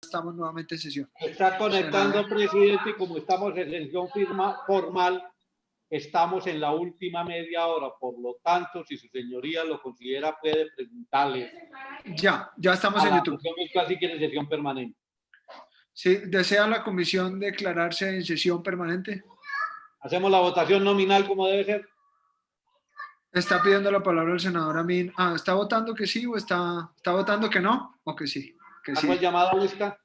estamos nuevamente en sesión. Está conectando, presidente, y como estamos en sesión formal, estamos en la última media hora. Por lo tanto, si su señoría lo considera, puede preguntarle. Ya estamos en YouTube. Casi quiere sesión permanente. Sí, ¿desea la comisión declararse en sesión permanente? Hacemos la votación nominal como debe ser. Está pidiendo la palabra el senador Amin. ¿Está votando que sí o está votando que no? ¿O que sí? Que sí. ¿Hago el llamado a lista?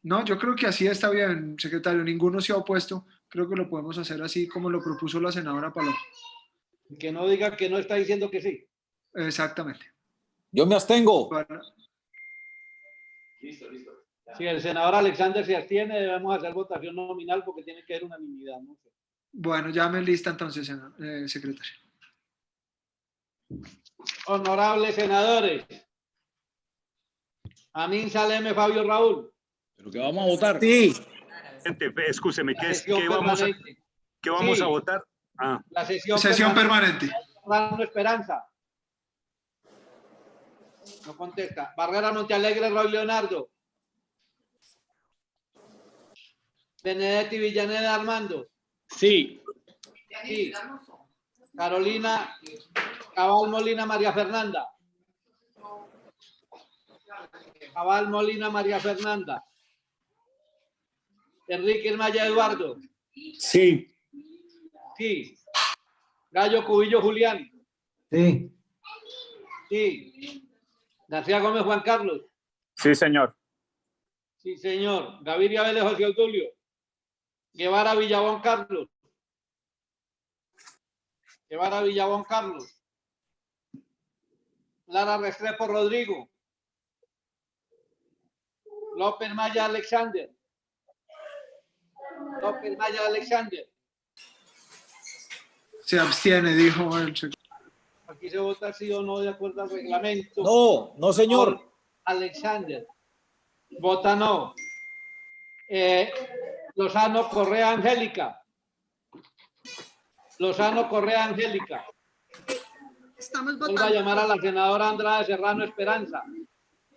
No, yo creo que así está bien, secretario. Ninguno se ha opuesto. Creo que lo podemos hacer así como lo propuso la senadora Paloma. Que no diga que no está diciendo que sí. Exactamente. Yo me abstengo. Bueno. Listo. Si el senador Alexander se abstiene, debemos hacer votación nominal porque tiene que haber unanimidad. ¿No? Bueno, llame lista entonces, secretario. Honorables senadores, Amin Saleme, Fabio Raúl. ¿Pero que vamos a votar? Sí. Escúcheme, ¿qué vamos a votar? La sesión permanente. Serrano Esperanza. No contesta. Barrera Montealegre, Roy Leonardo. Benedetti Villaneda Armando. Sí. Sí. Carolina Cabal Molina María Fernanda. Cabal Molina María Fernanda. Enrique Maya Eduardo. Sí. Sí. Gallo Cubillo Julián. Sí. Sí. García Gómez Juan Carlos. Sí, señor. Sí, señor. Gaviria Vélez José Obdulio. Guevara Villabón Carlos. Guevara Villabón Carlos. Lara Restrepo Rodrigo. López Maya Alexander. López Maya Alexander. Se abstiene, dijo el secretario. Aquí se vota sí o no de acuerdo al reglamento. No, señor. Alexander. Vota no. Lozano Correa Angélica. Lozano Correa Angélica. Estamos Vuelvo a votando. llamar a la senadora Andrade Serrano Esperanza.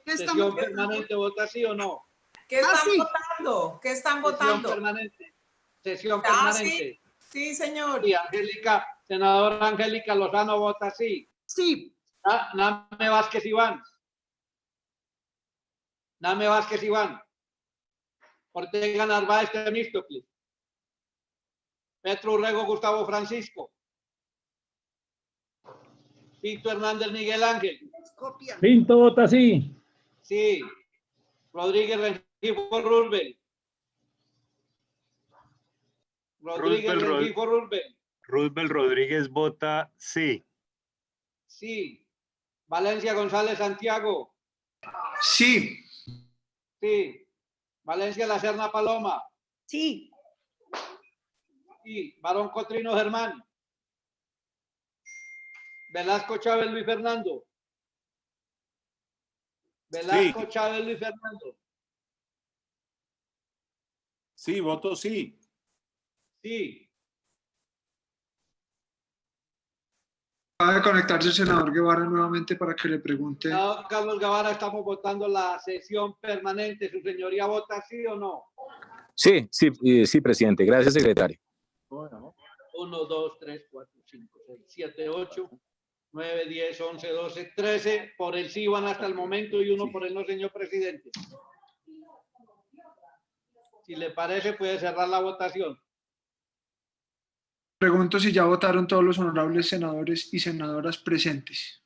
¿Qué ¿Sesión estamos permanente vota sí o no? ¿Qué están sí. votando? ¿Qué están Sesión votando? permanente. Sesión Ah, permanente. Sí, señor. Sí, Angélica, senadora Angélica Lozano vota sí. Sí. Name Vázquez Iván. Name Vázquez Iván. Ortega Narváez Temístocles. Petro Urrego Gustavo Francisco. Pinto Hernández Miguel Ángel. Copia. Pinto vota sí. Sí. Rodríguez Rengifo Rubén. Rodríguez Rengifo Rubén. Roosevelt Rodríguez vota sí. Sí. Valencia González Santiago. Sí. Sí. Valencia La Serna Paloma. Sí. Sí. Barón Cotrino Germán. Velasco Chávez Luis Fernando. Velasco Chávez Luis Fernando. Sí, voto sí. Sí. Va a conectarse el senador Guevara nuevamente para que le pregunte. Senador Carlos Guevara, estamos votando la sesión permanente. ¿Su señoría vota sí o no? Sí, presidente. Gracias, secretario. 1, 2, 3, 4, 5, 6, 7, 8, 9, 10, 11, 12, 13. Por el sí van hasta el momento y 1 por el no, señor presidente. Si le parece, puede cerrar la votación. Pregunto si ya votaron todos los honorables senadores y senadoras presentes.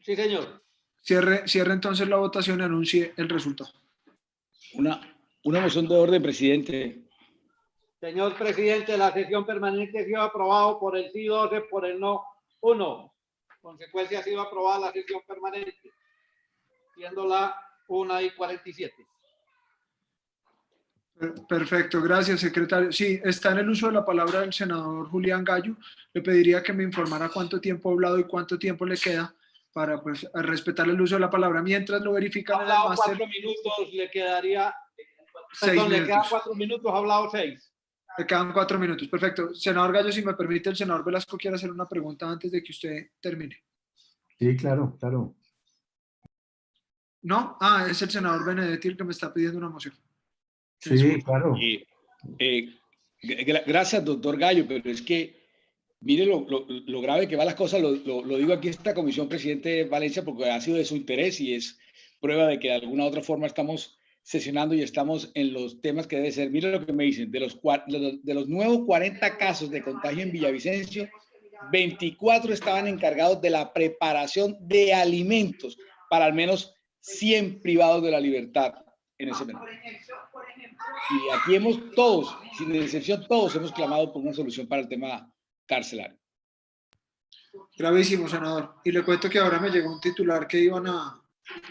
Sí, señor. Cierre entonces la votación y anuncie el resultado. Una moción de orden, presidente. Señor presidente, la sesión permanente ha sido aprobado por el sí 12, por el no 1. Consecuencia, ha sido aprobada la sesión permanente, siendo la 1:47. Perfecto, gracias, secretario. Sí, está en el uso de la palabra el senador Julián Gallo. Le pediría que me informara cuánto tiempo ha hablado y cuánto tiempo le queda para pues, respetar el uso de la palabra. Mientras lo verifican Ha en el hablado máster. 4 minutos, le quedaría... 6 Perdón, le quedan minutos. 4 minutos, ha hablado 6. Le quedan 4 minutos. Perfecto. Senador Gallo, si me permite, el senador Velasco quiere hacer una pregunta antes de que usted termine. Sí, claro. ¿No? Es el senador Benedetti el que me está pidiendo una moción. Sí, claro. Gracias, doctor Gallo, pero es que mire lo grave que van las cosas, lo digo aquí en esta comisión, presidente Valencia, porque ha sido de su interés y es prueba de que de alguna u otra forma estamos sesionando y estamos en los temas que debe ser. Mire lo que me dicen, de los nuevos 40 casos de contagio en Villavicencio, 24 estaban encargados de la preparación de alimentos para al menos 100 privados de la libertad en ese momento. Y aquí hemos todos, sin excepción, todos hemos clamado por una solución para el tema carcelario. Gravísimo, senador. Y le cuento que ahora me llegó un titular que iban a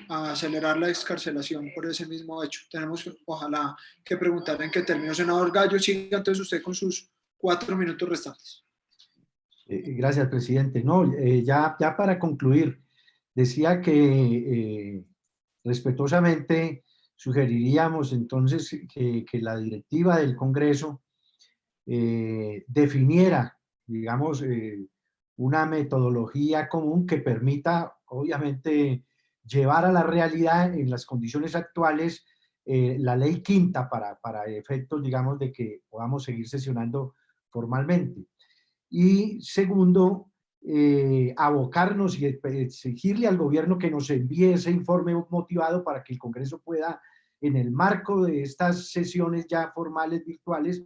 acelerar la excarcelación por ese mismo hecho. Tenemos, ojalá, que preguntar en qué término. Senador Gallo, siga entonces usted con sus 4 minutos restantes. Gracias, presidente. No, ya para concluir, decía que respetuosamente sugeriríamos entonces que la directiva del Congreso definiera, digamos, una metodología común que permita, obviamente, llevar a la realidad en las condiciones actuales la ley quinta para efectos, digamos, de que podamos seguir sesionando formalmente. Y segundo, abocarnos y exigirle al gobierno que nos envíe ese informe motivado para que el Congreso pueda, en el marco de estas sesiones ya formales virtuales,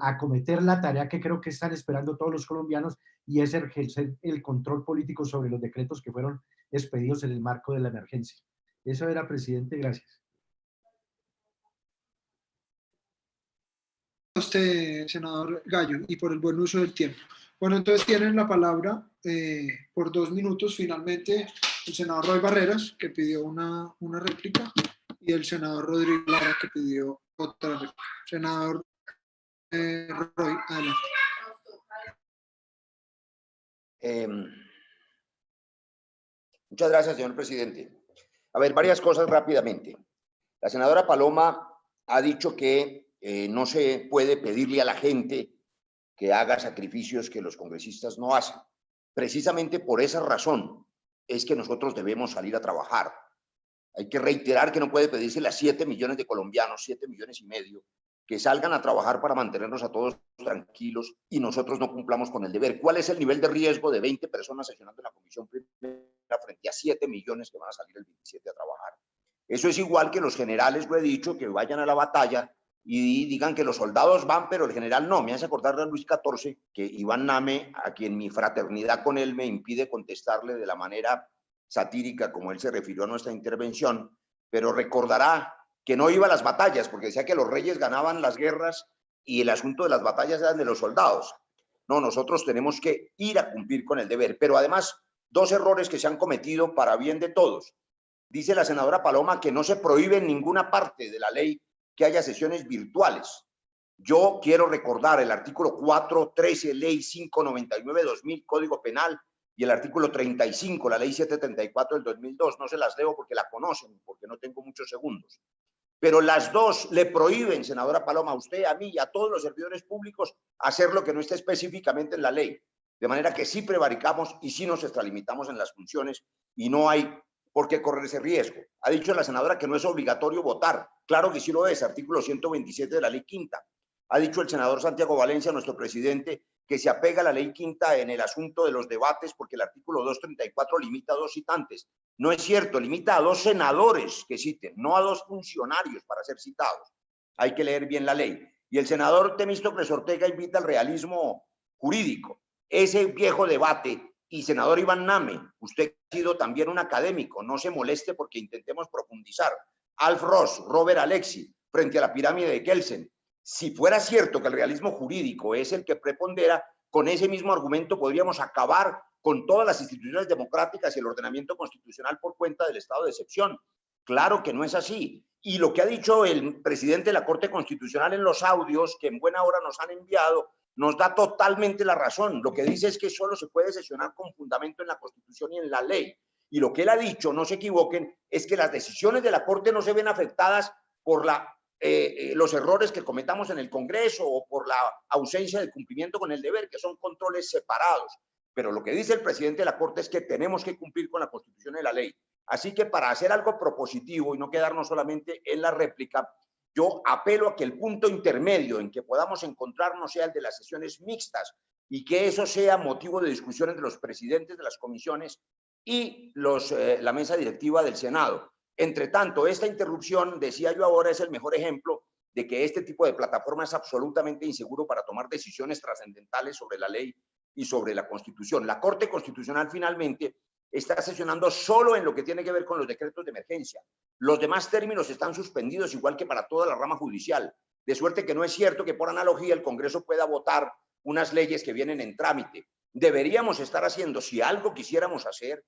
acometer la tarea que creo que están esperando todos los colombianos, y es ejercer el control político sobre los decretos que fueron expedidos en el marco de la emergencia. Eso era, presidente. Gracias. A usted, senador Gallo, y por el buen uso del tiempo. Bueno, entonces tienen la palabra por 2 minutos finalmente el senador Roy Barreras, que pidió una réplica, y el senador Rodrigo Lara, que pidió otra réplica. Senador Roy, adelante. Muchas gracias, señor presidente. A ver, varias cosas rápidamente. La senadora Paloma ha dicho que no se puede pedirle a la gente que haga sacrificios que los congresistas no hacen. Precisamente por esa razón es que nosotros debemos salir a trabajar. Hay que reiterar que no puede pedirse a 7 millones de colombianos, 7,5 millones, que salgan a trabajar para mantenernos a todos tranquilos y nosotros no cumplamos con el deber. ¿Cuál es el nivel de riesgo de 20 personas sesionando en la comisión primera frente a 7 millones que van a salir el 27 a trabajar? Eso es igual que los generales, lo he dicho, que vayan a la batalla y digan que los soldados van, pero el general no. Me hace acordar de Luis XIV, que Iván Name, a quien mi fraternidad con él me impide contestarle de la manera satírica como él se refirió a nuestra intervención, pero recordará que no iba a las batallas, porque decía que los reyes ganaban las guerras y el asunto de las batallas eran de los soldados. No, nosotros tenemos que ir a cumplir con el deber. Pero además, 2 errores que se han cometido para bien de todos. Dice la senadora Paloma que no se prohíbe en ninguna parte de la ley que haya sesiones virtuales. Yo quiero recordar el artículo 413, ley 599/2000, Código Penal, y el artículo 35, la ley 734 del 2002. No se las leo porque la conocen, porque no tengo muchos segundos. Pero las 2 le prohíben, senadora Paloma, a usted, a mí y a todos los servidores públicos hacer lo que no esté específicamente en la ley. De manera que sí prevaricamos y sí nos extralimitamos en las funciones y no hay por qué correr ese riesgo. Ha dicho la senadora que no es obligatorio votar. Claro que sí lo es, artículo 127 de la ley quinta. Ha dicho el senador Santiago Valencia, nuestro presidente, que se apega a la ley quinta en el asunto de los debates porque el artículo 234 limita a 2 citantes. No es cierto, limita a 2 senadores que citen, no a 2 funcionarios para ser citados. Hay que leer bien la ley. Y el senador Temístocles Ortega invita al realismo jurídico. Ese viejo debate, y senador Iván Name, usted ha sido también un académico, no se moleste porque intentemos profundizar. Alf Ross, Robert Alexi, frente a la pirámide de Kelsen. Si fuera cierto que el realismo jurídico es el que prepondera, con ese mismo argumento podríamos acabar con todas las instituciones democráticas y el ordenamiento constitucional por cuenta del estado de excepción. Claro que no es así. Y lo que ha dicho el presidente de la Corte Constitucional en los audios que en buena hora nos han enviado, nos da totalmente la razón. Lo que dice es que solo se puede sesionar con fundamento en la Constitución y en la ley. Y lo que él ha dicho, no se equivoquen, es que las decisiones de la Corte no se ven afectadas por los errores que cometamos en el Congreso o por la ausencia de cumplimiento con el deber, que son controles separados. Pero lo que dice el presidente de la Corte es que tenemos que cumplir con la Constitución y la ley. Así que para hacer algo propositivo y no quedarnos solamente en la réplica, yo apelo a que el punto intermedio en que podamos encontrarnos sea el de las sesiones mixtas y que eso sea motivo de discusión entre los presidentes de las comisiones y la mesa directiva del Senado. Entre tanto, esta interrupción, decía yo ahora, es el mejor ejemplo de que este tipo de plataforma es absolutamente inseguro para tomar decisiones trascendentales sobre la ley y sobre la Constitución. La Corte Constitucional finalmente está sesionando solo en lo que tiene que ver con los decretos de emergencia. Los demás términos están suspendidos, igual que para toda la rama judicial, de suerte que no es cierto que por analogía el Congreso pueda votar unas leyes que vienen en trámite. Deberíamos estar haciendo, si algo quisiéramos hacer,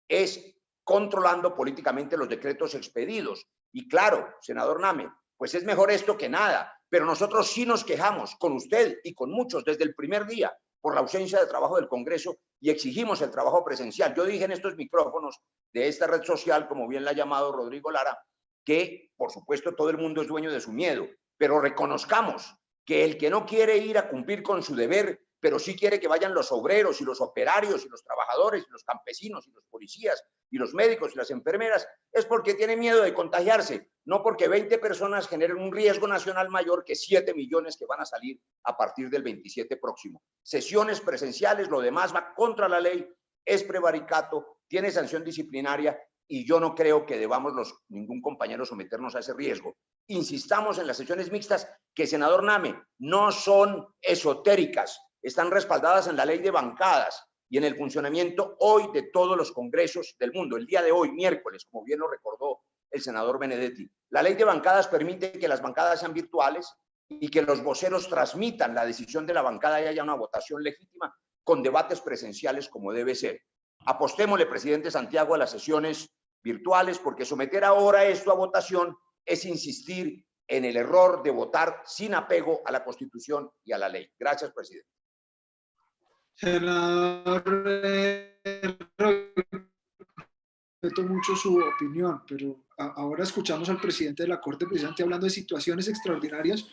es controlando políticamente los decretos expedidos. Y claro, senador Name, pues es mejor esto que nada, pero nosotros sí nos quejamos con usted y con muchos desde el primer día por la ausencia de trabajo del Congreso y exigimos el trabajo presencial. Yo dije en estos micrófonos de esta red social, como bien la ha llamado Rodrigo Lara, que por supuesto todo el mundo es dueño de su miedo, pero reconozcamos que el que no quiere ir a cumplir con su deber, pero sí quiere que vayan los obreros y los operarios y los trabajadores y los campesinos y los policías y los médicos y las enfermeras, es porque tiene miedo de contagiarse, no porque 20 personas generen un riesgo nacional mayor que 7 millones que van a salir a partir del 27 próximo. Sesiones presenciales, lo demás va contra la ley, es prevaricato, tiene sanción disciplinaria y yo no creo que debamos ningún compañero someternos a ese riesgo. Insistamos en las sesiones mixtas que, senador Name, no son esotéricas, están respaldadas en la ley de bancadas y en el funcionamiento hoy de todos los congresos del mundo. El día de hoy, miércoles, como bien lo recordó el senador Benedetti, la ley de bancadas permite que las bancadas sean virtuales y que los voceros transmitan la decisión de la bancada y haya una votación legítima con debates presenciales como debe ser. Apostémosle, presidente Santiago, a las sesiones virtuales, porque someter ahora esto a votación es insistir en el error de votar sin apego a la Constitución y a la ley. Gracias, presidente. Senador, respeto mucho su opinión, pero ahora escuchamos al presidente de la Corte precisamente hablando de situaciones extraordinarias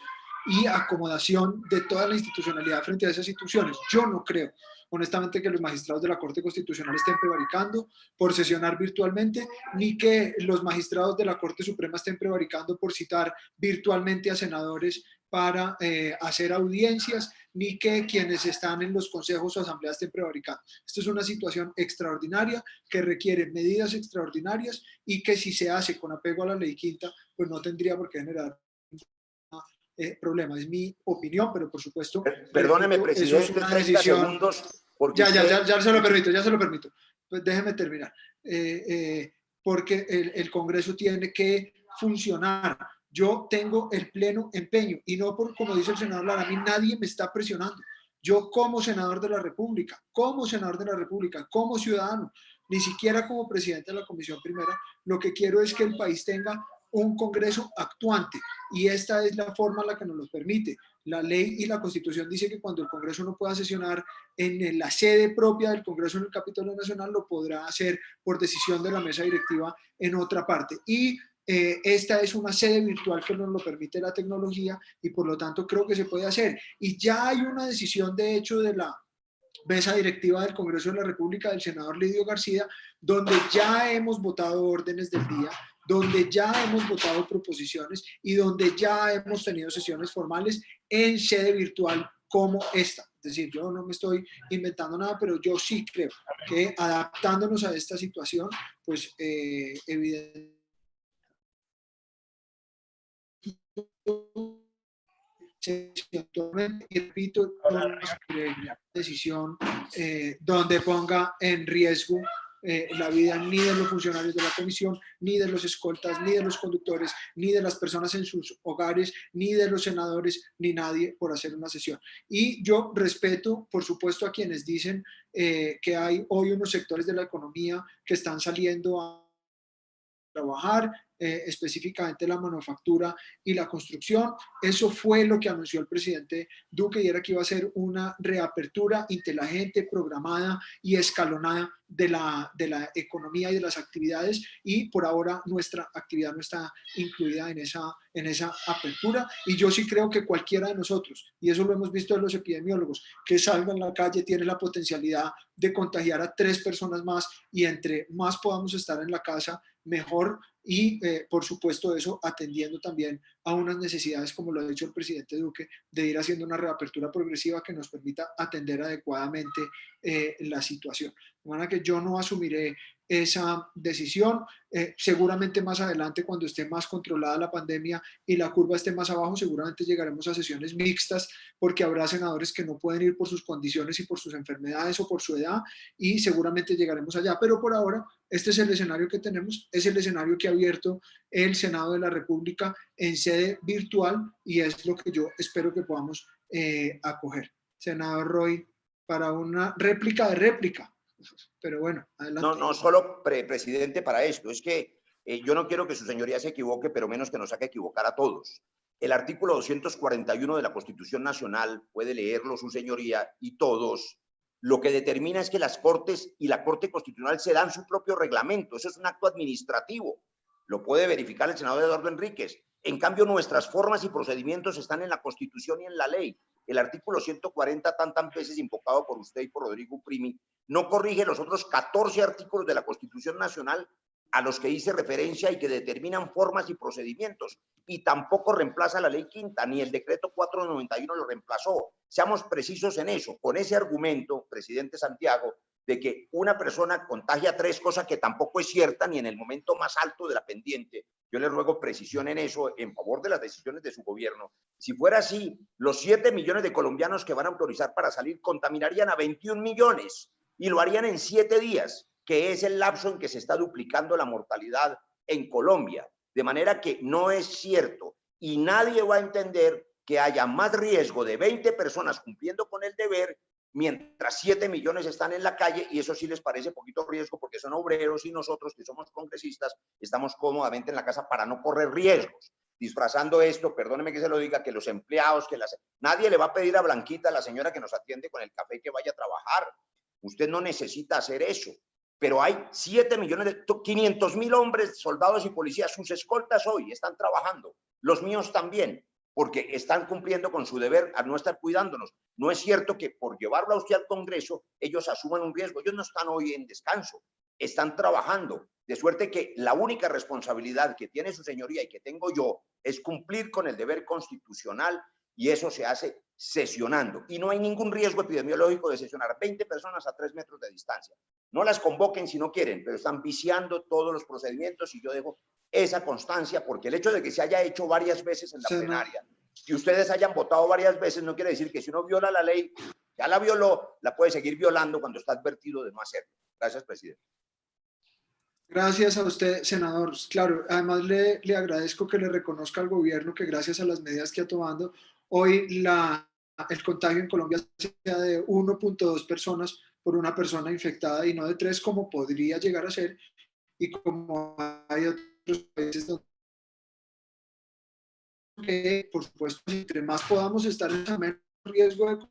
y acomodación de toda la institucionalidad frente a esas situaciones. Yo no creo, honestamente, que los magistrados de la Corte Constitucional estén prevaricando por sesionar virtualmente, ni que los magistrados de la Corte Suprema estén prevaricando por citar virtualmente a senadores para hacer audiencias, ni que quienes están en los consejos o asambleas estén prevaricando. Esto es una situación extraordinaria que requiere medidas extraordinarias y que si se hace con apego a la ley quinta, pues no tendría por qué generar problema. Es mi opinión, pero por supuesto... Perdóneme, repito, presidente, eso es una 30 decisión, segundos. Porque ya se lo permito. Pues déjeme terminar. Porque el Congreso tiene que funcionar. Yo tengo el pleno empeño y no por, como dice el senador Lara, a mí nadie me está presionando. Yo como senador de la República, como ciudadano, ni siquiera como presidente de la Comisión Primera, lo que quiero es que el país tenga un Congreso actuante y esta es la forma en la que nos lo permite. La ley y la Constitución dice que cuando el Congreso no pueda sesionar en la sede propia del Congreso en el Capitolio Nacional, lo podrá hacer por decisión de la mesa directiva en otra parte. Y esta es una sede virtual que nos lo permite la tecnología y por lo tanto creo que se puede hacer. Y ya hay una decisión de hecho de la mesa directiva del Congreso de la República del senador Lidio García, donde ya hemos votado órdenes del día, donde ya hemos votado proposiciones y donde ya hemos tenido sesiones formales en sede virtual como esta. Es decir, yo no me estoy inventando nada, pero yo sí creo que adaptándonos a esta situación, pues evidentemente y repito, una decisión donde ponga en riesgo la vida ni de los funcionarios de la comisión, ni de los escoltas, ni de los conductores, ni de las personas en sus hogares, ni de los senadores, ni nadie por hacer una sesión. Y yo respeto, por supuesto, a quienes dicen que hay hoy unos sectores de la economía que están saliendo a trabajar, específicamente la manufactura y la construcción. Eso fue lo que anunció el presidente Duque, y era que iba a ser una reapertura inteligente, programada y escalonada de la economía y de las actividades, y por ahora nuestra actividad no está incluida en esa apertura. Y yo sí creo que cualquiera de nosotros, y eso lo hemos visto en los epidemiólogos, que salga en la calle tiene la potencialidad de contagiar a 3 personas más, y entre más podamos estar en la casa, mejor. Y por supuesto eso atendiendo también a unas necesidades, como lo ha dicho el presidente Duque, de ir haciendo una reapertura progresiva que nos permita atender adecuadamente la situación. De manera que yo no asumiré esa decisión. Seguramente más adelante, cuando esté más controlada la pandemia y la curva esté más abajo, seguramente llegaremos a sesiones mixtas, porque habrá senadores que no pueden ir por sus condiciones y por sus enfermedades o por su edad, y seguramente llegaremos allá. Pero por ahora, este es el escenario que tenemos, es el escenario que ha abierto el Senado de la República en sede virtual, y es lo que yo espero que podamos acoger. Senador Roy, para una réplica de réplica. Pero bueno, adelante. No solo, presidente, para esto. Es que yo no quiero que su señoría se equivoque, pero menos que nos haga equivocar a todos. El artículo 241 de la Constitución Nacional, puede leerlo su señoría y todos, lo que determina es que las Cortes y la Corte Constitucional se dan su propio reglamento. Eso es un acto administrativo. Lo puede verificar el senador Eduardo Enríquez. En cambio, nuestras formas y procedimientos están en la Constitución y en la ley. El artículo 140, tantas veces invocado por usted y por Rodrigo Primi, no corrige los otros 14 artículos de la Constitución Nacional a los que hice referencia y que determinan formas y procedimientos, y tampoco reemplaza la ley quinta, ni el decreto 491 lo reemplazó. Seamos precisos en eso. Con ese argumento, presidente Santiago, de que una persona contagia 3, cosa que tampoco es cierta ni en el momento más alto de la pendiente, yo le ruego precisión en eso, en favor de las decisiones de su gobierno. Si fuera así, los 7 millones de colombianos que van a autorizar para salir contaminarían a 21 millones y lo harían en 7 días, que es el lapso en que se está duplicando la mortalidad en Colombia. De manera que no es cierto, y nadie va a entender que haya más riesgo de 20 personas cumpliendo con el deber mientras 7 millones están en la calle, y eso sí les parece poquito riesgo porque son obreros, y nosotros que somos congresistas estamos cómodamente en la casa para no correr riesgos. Disfrazando esto, perdóneme que se lo diga, que los empleados, nadie le va a pedir a Blanquita, la señora que nos atiende con el café, que vaya a trabajar. Usted no necesita hacer eso. Pero hay 7 millones, 500.000 hombres, soldados y policías, sus escoltas hoy están trabajando, los míos también, porque están cumpliendo con su deber a no estar cuidándonos. No es cierto que por llevarlo a usted al Congreso ellos asuman un riesgo. Ellos no están hoy en descanso, están trabajando. De suerte que la única responsabilidad que tiene su señoría y que tengo yo es cumplir con el deber constitucional, y eso se hace sesionando. Y no hay ningún riesgo epidemiológico de sesionar 20 personas a 3 metros de distancia. No las convoquen si no quieren, pero están viciando todos los procedimientos, y yo dejo esa constancia, porque el hecho de que se haya hecho varias veces en la plenaria y ustedes hayan votado varias veces no quiere decir que si uno viola la ley, ya la violó, la puede seguir violando cuando está advertido de no hacerlo. Gracias, presidente. Gracias a usted, senador. Claro, además le agradezco que le reconozca al gobierno que gracias a las medidas que ha tomado, hoy el contagio en Colombia sea de 1.2 personas por una persona infectada y no de 3, como podría llegar a ser, y como hay otros países donde, por supuesto, entre más podamos estar en menos riesgo de,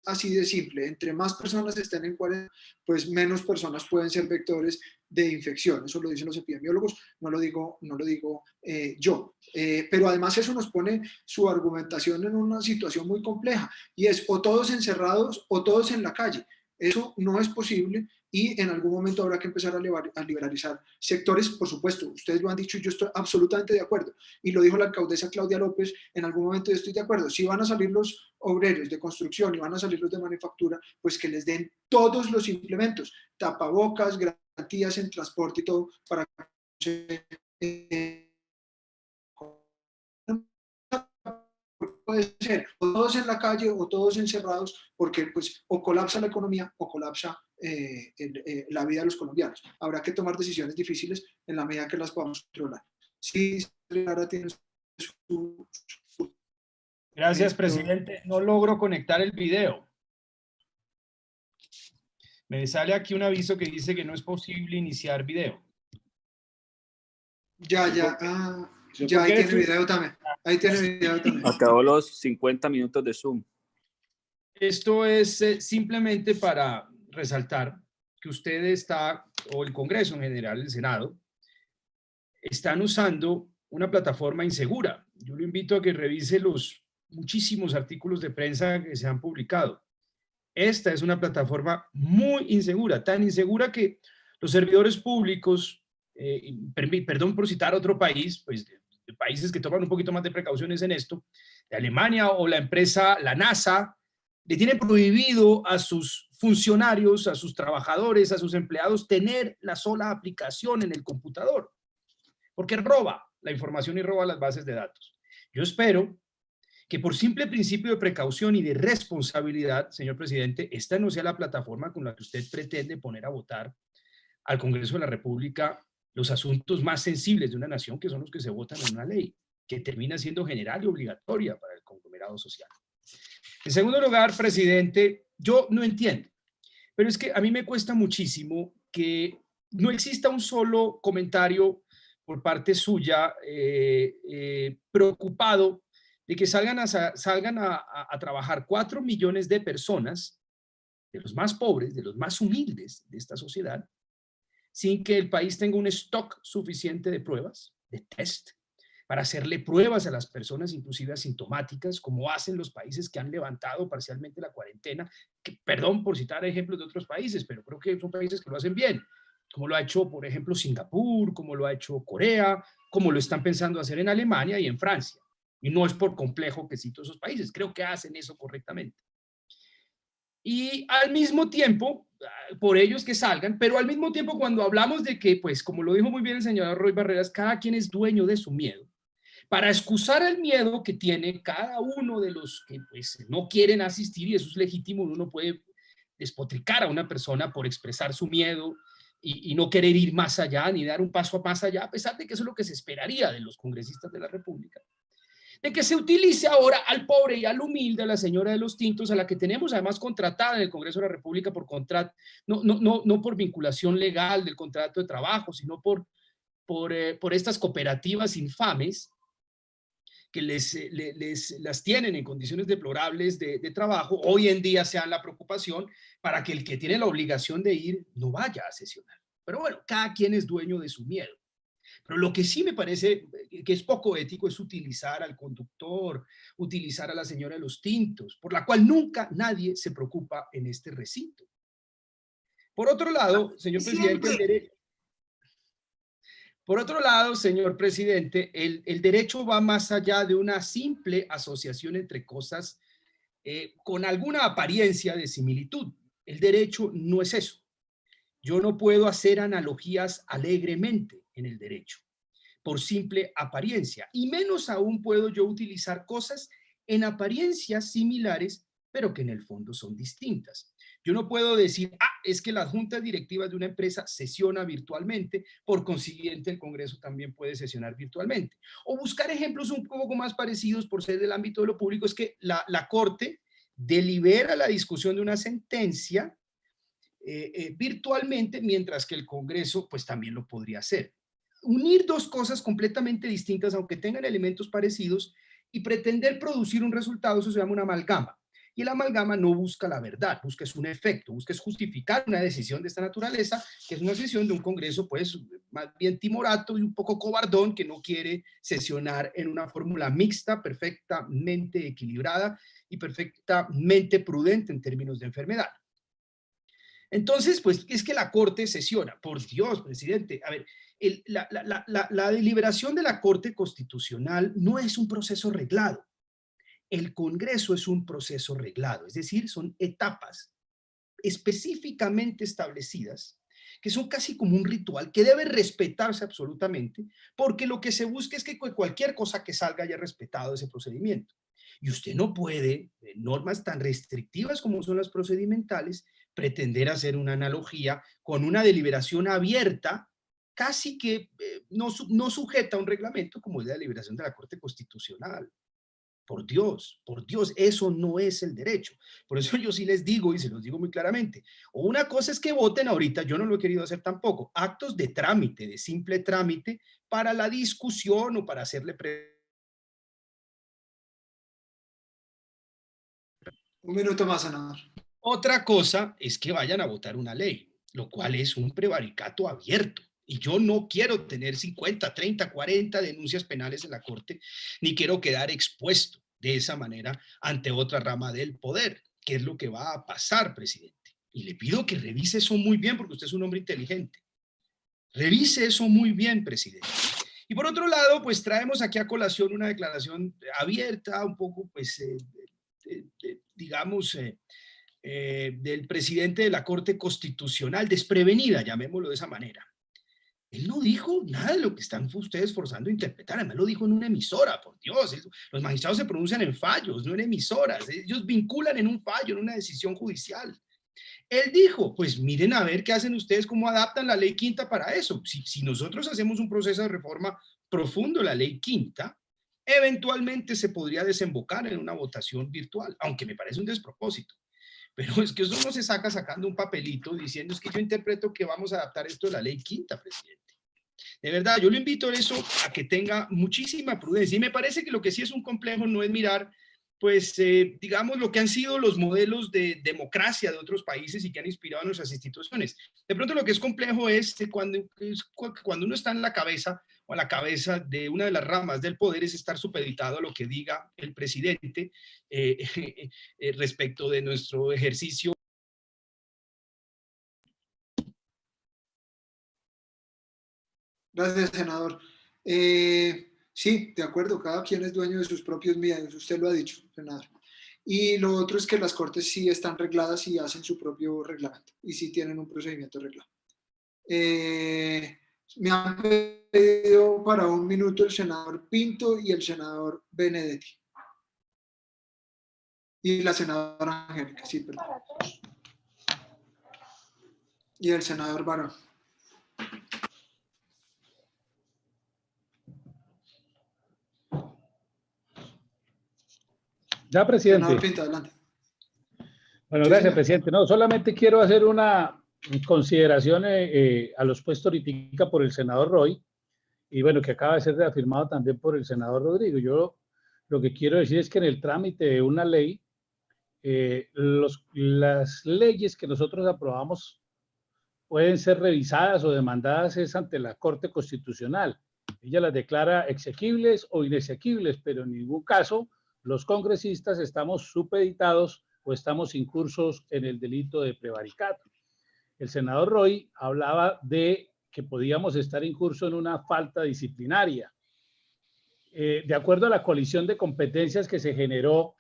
así de simple, entre más personas estén en cuarentena, pues menos personas pueden ser vectores de infección. Eso lo dicen los epidemiólogos, no lo digo yo. Pero además eso nos pone su argumentación en una situación muy compleja, y es o todos encerrados o todos en la calle. Eso no es posible, y en algún momento habrá que empezar a liberalizar sectores, por supuesto. Ustedes lo han dicho y yo estoy absolutamente de acuerdo. Y lo dijo la alcaldesa Claudia López, en algún momento yo estoy de acuerdo. Si van a salir los obreros de construcción y van a salir los de manufactura, pues que les den todos los implementos, tapabocas, garantías en transporte y todo, para que puede ser o todos en la calle o todos encerrados, porque pues o colapsa la economía o colapsa la vida de los colombianos. Habrá que tomar decisiones difíciles en la medida que las podamos controlar. Sí, Lara tiene su... Gracias, presidente. No logro conectar el video. Me sale aquí un aviso que dice que no es posible iniciar video. Ya ahí tiene video también. Ahí tiene video también. Acabó los 50 minutos de Zoom. Esto es simplemente para resaltar que usted está, o el Congreso en general, el Senado, están usando una plataforma insegura. Yo lo invito a que revise los muchísimos artículos de prensa que se han publicado. Esta es una plataforma muy insegura, tan insegura que los servidores públicos, perdón por citar otro país, pues de países que toman un poquito más de precauciones en esto, de Alemania o la empresa, la NASA, le tiene prohibido a sus funcionarios, a sus trabajadores, a sus empleados, tener la sola aplicación en el computador, porque roba la información y roba las bases de datos. Yo espero que por simple principio de precaución y de responsabilidad, señor presidente, esta no sea la plataforma con la que usted pretende poner a votar al Congreso de la República los asuntos más sensibles de una nación, que son los que se votan en una ley, que termina siendo general y obligatoria para el conglomerado social. En segundo lugar, presidente, yo no entiendo, pero es que a mí me cuesta muchísimo que no exista un solo comentario por parte suya preocupado de que salgan a trabajar 4 millones de personas, de los más pobres, de los más humildes de esta sociedad, sin que el país tenga un stock suficiente de pruebas, de test, para hacerle pruebas a las personas, inclusive asintomáticas, como hacen los países que han levantado parcialmente la cuarentena, que, perdón por citar ejemplos de otros países, pero creo que son países que lo hacen bien, como lo ha hecho, por ejemplo, Singapur, como lo ha hecho Corea, como lo están pensando hacer en Alemania y en Francia. Y no es por complejo que cito esos países, creo que hacen eso correctamente. Y al mismo tiempo, por ellos que salgan, pero al mismo tiempo cuando hablamos de que, pues como lo dijo muy bien el señor Roy Barreras, cada quien es dueño de su miedo, para excusar el miedo que tiene cada uno de los que pues, no quieren asistir, y eso es legítimo, uno puede despotricar a una persona por expresar su miedo y no querer ir más allá, ni dar un paso más allá, a pesar de que eso es lo que se esperaría de los congresistas de la República. De que se utilice ahora al pobre y al humilde, a la señora de los tintos, a la que tenemos además contratada en el Congreso de la República por contrato, no por vinculación legal del contrato de trabajo, sino por estas cooperativas infames que las tienen en condiciones deplorables de trabajo, hoy en día sean la preocupación para que el que tiene la obligación de ir no vaya a sesionar. Pero bueno, cada quien es dueño de su miedo. Pero lo que sí me parece que es poco ético es utilizar al conductor, utilizar a la señora de los tintos, por la cual nunca nadie se preocupa en este recinto. Por otro lado, señor presidente, el derecho va más allá de una simple asociación entre cosas con alguna apariencia de similitud. El derecho no es eso. Yo no puedo hacer analogías alegremente en el derecho, por simple apariencia, y menos aún puedo yo utilizar cosas en apariencias similares, pero que en el fondo son distintas. Yo no puedo decir, es que las juntas directivas de una empresa sesiona virtualmente, por consiguiente el Congreso también puede sesionar virtualmente. O buscar ejemplos un poco más parecidos por ser del ámbito de lo público, es que la Corte delibera la discusión de una sentencia virtualmente, mientras que el Congreso pues también lo podría hacer. Unir dos cosas completamente distintas, aunque tengan elementos parecidos, y pretender producir un resultado, eso se llama una amalgama. Y el amalgama no busca la verdad, busca un efecto, busca justificar una decisión de esta naturaleza, que es una decisión de un Congreso pues más bien timorato y un poco cobardón, que no quiere sesionar en una fórmula mixta, perfectamente equilibrada y perfectamente prudente en términos de enfermedad. Entonces, pues es que la Corte sesiona. Por Dios, presidente. A ver, la deliberación de la Corte Constitucional no es un proceso reglado. El Congreso es un proceso reglado, es decir, son etapas específicamente establecidas, que son casi como un ritual que debe respetarse absolutamente, porque lo que se busca es que cualquier cosa que salga haya respetado ese procedimiento. Y usted no puede, en normas tan restrictivas como son las procedimentales, pretender hacer una analogía con una deliberación abierta, casi que no sujeta a un reglamento como es la deliberación de la Corte Constitucional. Por Dios, eso no es el derecho. Por eso yo sí les digo, y se los digo muy claramente, o una cosa es que voten ahorita, yo no lo he querido hacer tampoco, actos de trámite, de simple trámite, para la discusión o para hacerle Un minuto más, senador. Otra cosa es que vayan a votar una ley, lo cual es un prevaricato abierto. Y yo no quiero tener 50, 30, 40 denuncias penales en la Corte, ni quiero quedar expuesto de esa manera ante otra rama del poder, que es lo que va a pasar, presidente. Y le pido que revise eso muy bien, porque usted es un hombre inteligente. Revise eso muy bien, presidente. Y por otro lado, pues traemos aquí a colación una declaración abierta, un poco, pues, digamos, del presidente de la Corte Constitucional, desprevenida, llamémoslo de esa manera. Él no dijo nada de lo que están ustedes forzando a interpretar, además lo dijo en una emisora, por Dios. Los magistrados se pronuncian en fallos, no en emisoras. Ellos vinculan en un fallo, en una decisión judicial. Él dijo, pues miren a ver qué hacen ustedes, cómo adaptan la ley quinta para eso. Si nosotros hacemos un proceso de reforma profundo de la ley quinta, eventualmente se podría desembocar en una votación virtual, aunque me parece un despropósito. Pero es que eso no se saca sacando un papelito diciendo es que yo interpreto que vamos a adaptar esto de la ley quinta, presidente. De verdad, yo lo invito a eso, a que tenga muchísima prudencia. Y me parece que lo que sí es un complejo no es mirar, pues, digamos, lo que han sido los modelos de democracia de otros países y que han inspirado a nuestras instituciones. De pronto lo que es complejo es cuando uno está en la cabeza o a la cabeza de una de las ramas del poder es estar supeditado a lo que diga el presidente respecto de nuestro ejercicio. Gracias, senador. Sí, de acuerdo, cada quien es dueño de sus propios medios, usted lo ha dicho, senador. Y lo otro es que las cortes sí están regladas y hacen su propio reglamento, y sí tienen un procedimiento reglado. Me han pedido para un minuto el senador Pinto y el senador Benedetti. Y la senadora Angélica, sí, perdón. Y el senador Barón. Ya, presidente. Senador Pinto, adelante. Bueno, Sí, gracias, señor. presidente. No, solamente quiero hacer una consideración a los puestos ahorita por el senador Roy, y bueno, que acaba de ser reafirmado también por el senador Rodrigo. Yo lo que quiero decir es que en el trámite de una ley, las leyes que nosotros aprobamos pueden ser revisadas o demandadas es ante la Corte Constitucional. Ella las declara exequibles o inexequibles, pero en ningún caso los congresistas estamos supeditados o estamos incursos en el delito de prevaricato. El senador Roy hablaba de que podíamos estar incursos en una falta disciplinaria. De acuerdo a la colisión de competencias que se generó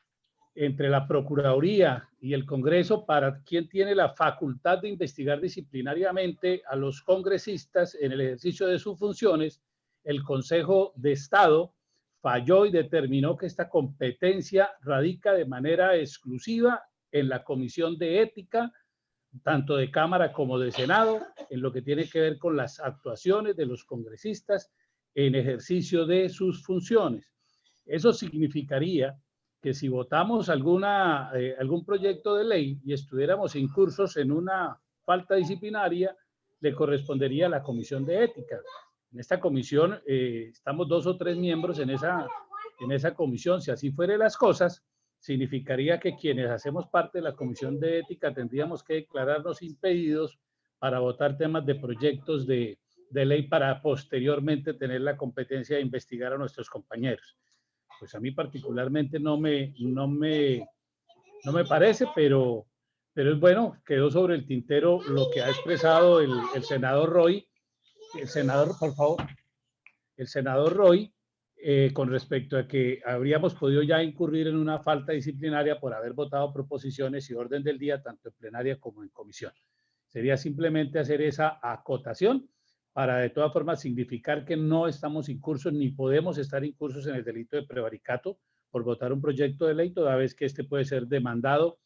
entre la Procuraduría y el Congreso para quien tiene la facultad de investigar disciplinariamente a los congresistas en el ejercicio de sus funciones, el Consejo de Estado falló y determinó que esta competencia radica de manera exclusiva en la Comisión de Ética, tanto de Cámara como de Senado, en lo que tiene que ver con las actuaciones de los congresistas en ejercicio de sus funciones. Eso significaría que si votamos algún proyecto de ley y estuviéramos incursos en una falta disciplinaria, le correspondería a la Comisión de Ética. En esta comisión estamos 2 o 3 miembros en esa comisión. Si así fueran las cosas, significaría que quienes hacemos parte de la Comisión de Ética tendríamos que declararnos impedidos para votar temas de proyectos de ley para posteriormente tener la competencia de investigar a nuestros compañeros. Pues a mí particularmente no me parece, pero es bueno, quedó sobre el tintero lo que ha expresado el senador Roy. El senador, por favor, el senador Roy, con respecto a que habríamos podido ya incurrir en una falta disciplinaria por haber votado proposiciones y orden del día, tanto en plenaria como en comisión. Sería simplemente hacer esa acotación para de todas formas significar que no estamos incursos ni podemos estar incursos en el delito de prevaricato por votar un proyecto de ley, toda vez que este puede ser demandado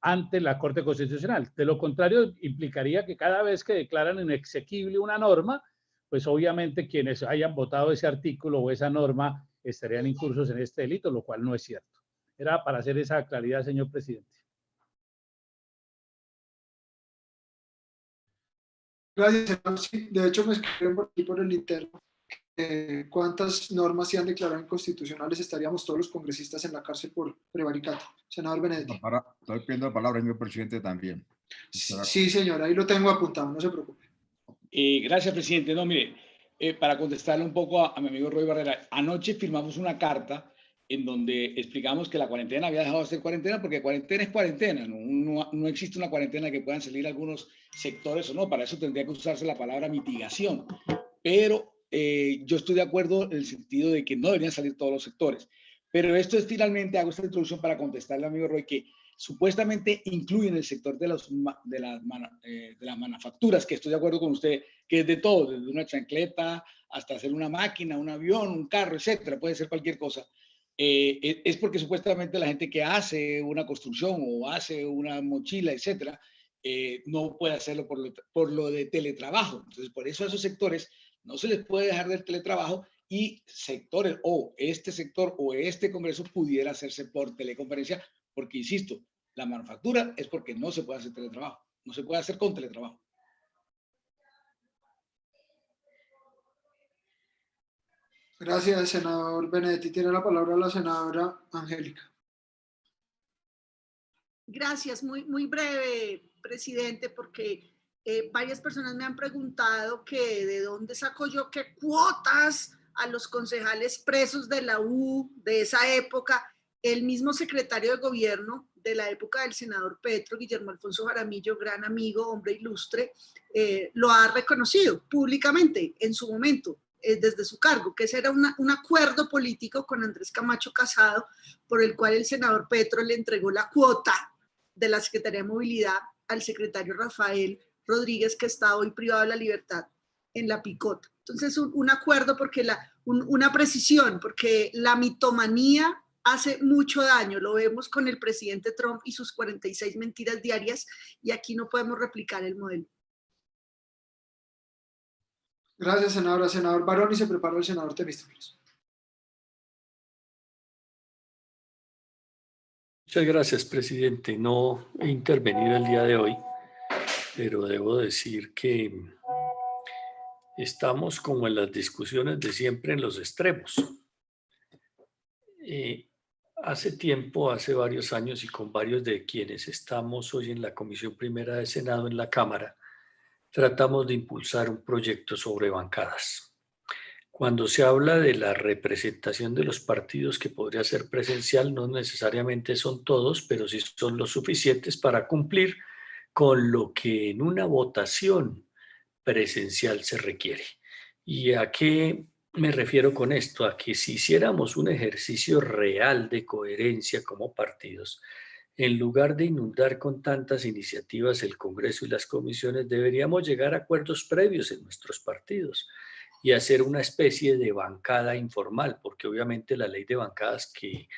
ante la Corte Constitucional. De lo contrario, implicaría que cada vez que declaran inexequible una norma, pues obviamente quienes hayan votado ese artículo o esa norma estarían incursos en este delito, lo cual no es cierto. Era para hacer esa claridad, señor presidente. Gracias, senador. Sí, de hecho, me escribieron por aquí por el interno. ¿Cuántas normas se han declarado inconstitucionales? Estaríamos todos los congresistas en la cárcel por prevaricato. Senador Benedetti. Estoy pidiendo la palabra, señor presidente, también. Sí, señor, ahí lo tengo apuntado, no se preocupe. Gracias, presidente. No, mire, para contestarle un poco a mi amigo Roy Barrera, anoche firmamos una carta en donde explicamos que la cuarentena había dejado de ser cuarentena porque cuarentena es cuarentena, no existe una cuarentena que puedan salir algunos sectores o no, para eso tendría que usarse la palabra mitigación, pero yo estoy de acuerdo en el sentido de que no deberían salir todos los sectores, pero esto es finalmente, hago esta introducción para contestarle al amigo Roy que supuestamente incluyen el sector de las manufacturas, que estoy de acuerdo con usted, que es de todo, desde una chancleta hasta hacer una máquina, un avión, un carro, etcétera, puede ser cualquier cosa. Es porque supuestamente la gente que hace una construcción o hace una mochila, etcétera, no puede hacerlo por lo de teletrabajo. Entonces, por eso a esos sectores no se les puede dejar del teletrabajo y sectores o este sector o este congreso pudiera hacerse por teleconferencia, porque, insisto, la manufactura es porque no se puede hacer teletrabajo, no se puede hacer con teletrabajo. Gracias, senador Benedetti. Tiene la palabra la senadora Angélica. Gracias, muy breve, presidente, porque varias personas me han preguntado que de dónde saco yo qué cuotas a los concejales presos de la U de esa época. El mismo secretario de gobierno de la época del senador Petro, Guillermo Alfonso Jaramillo, gran amigo, hombre ilustre, lo ha reconocido públicamente en su momento, desde su cargo, que ese era un acuerdo político con Andrés Camacho Casado, por el cual el senador Petro le entregó la cuota de la Secretaría de Movilidad al secretario Rafael Rodríguez, que está hoy privado de la libertad en la picota. Entonces, un acuerdo porque una precisión, porque la mitomanía hace mucho daño, lo vemos con el presidente Trump y sus 46 mentiras diarias, y aquí no podemos replicar el modelo. Gracias, senadora. Senador Barón, y se prepara el senador Temístocles. Muchas gracias, presidente. No he intervenido el día de hoy, pero debo decir que estamos como en las discusiones de siempre en los extremos. Hace tiempo, hace varios años, y con varios de quienes estamos hoy en la Comisión Primera de Senado en la Cámara, tratamos de impulsar un proyecto sobre bancadas. Cuando se habla de la representación de los partidos, que podría ser presencial, no necesariamente son todos, pero sí son los suficientes para cumplir con lo que en una votación presencial se requiere. ¿Y a qué me refiero con esto? A que si hiciéramos un ejercicio real de coherencia como partidos, en lugar de inundar con tantas iniciativas el Congreso y las comisiones, deberíamos llegar a acuerdos previos en nuestros partidos y hacer una especie de bancada informal, porque obviamente la ley de bancadas que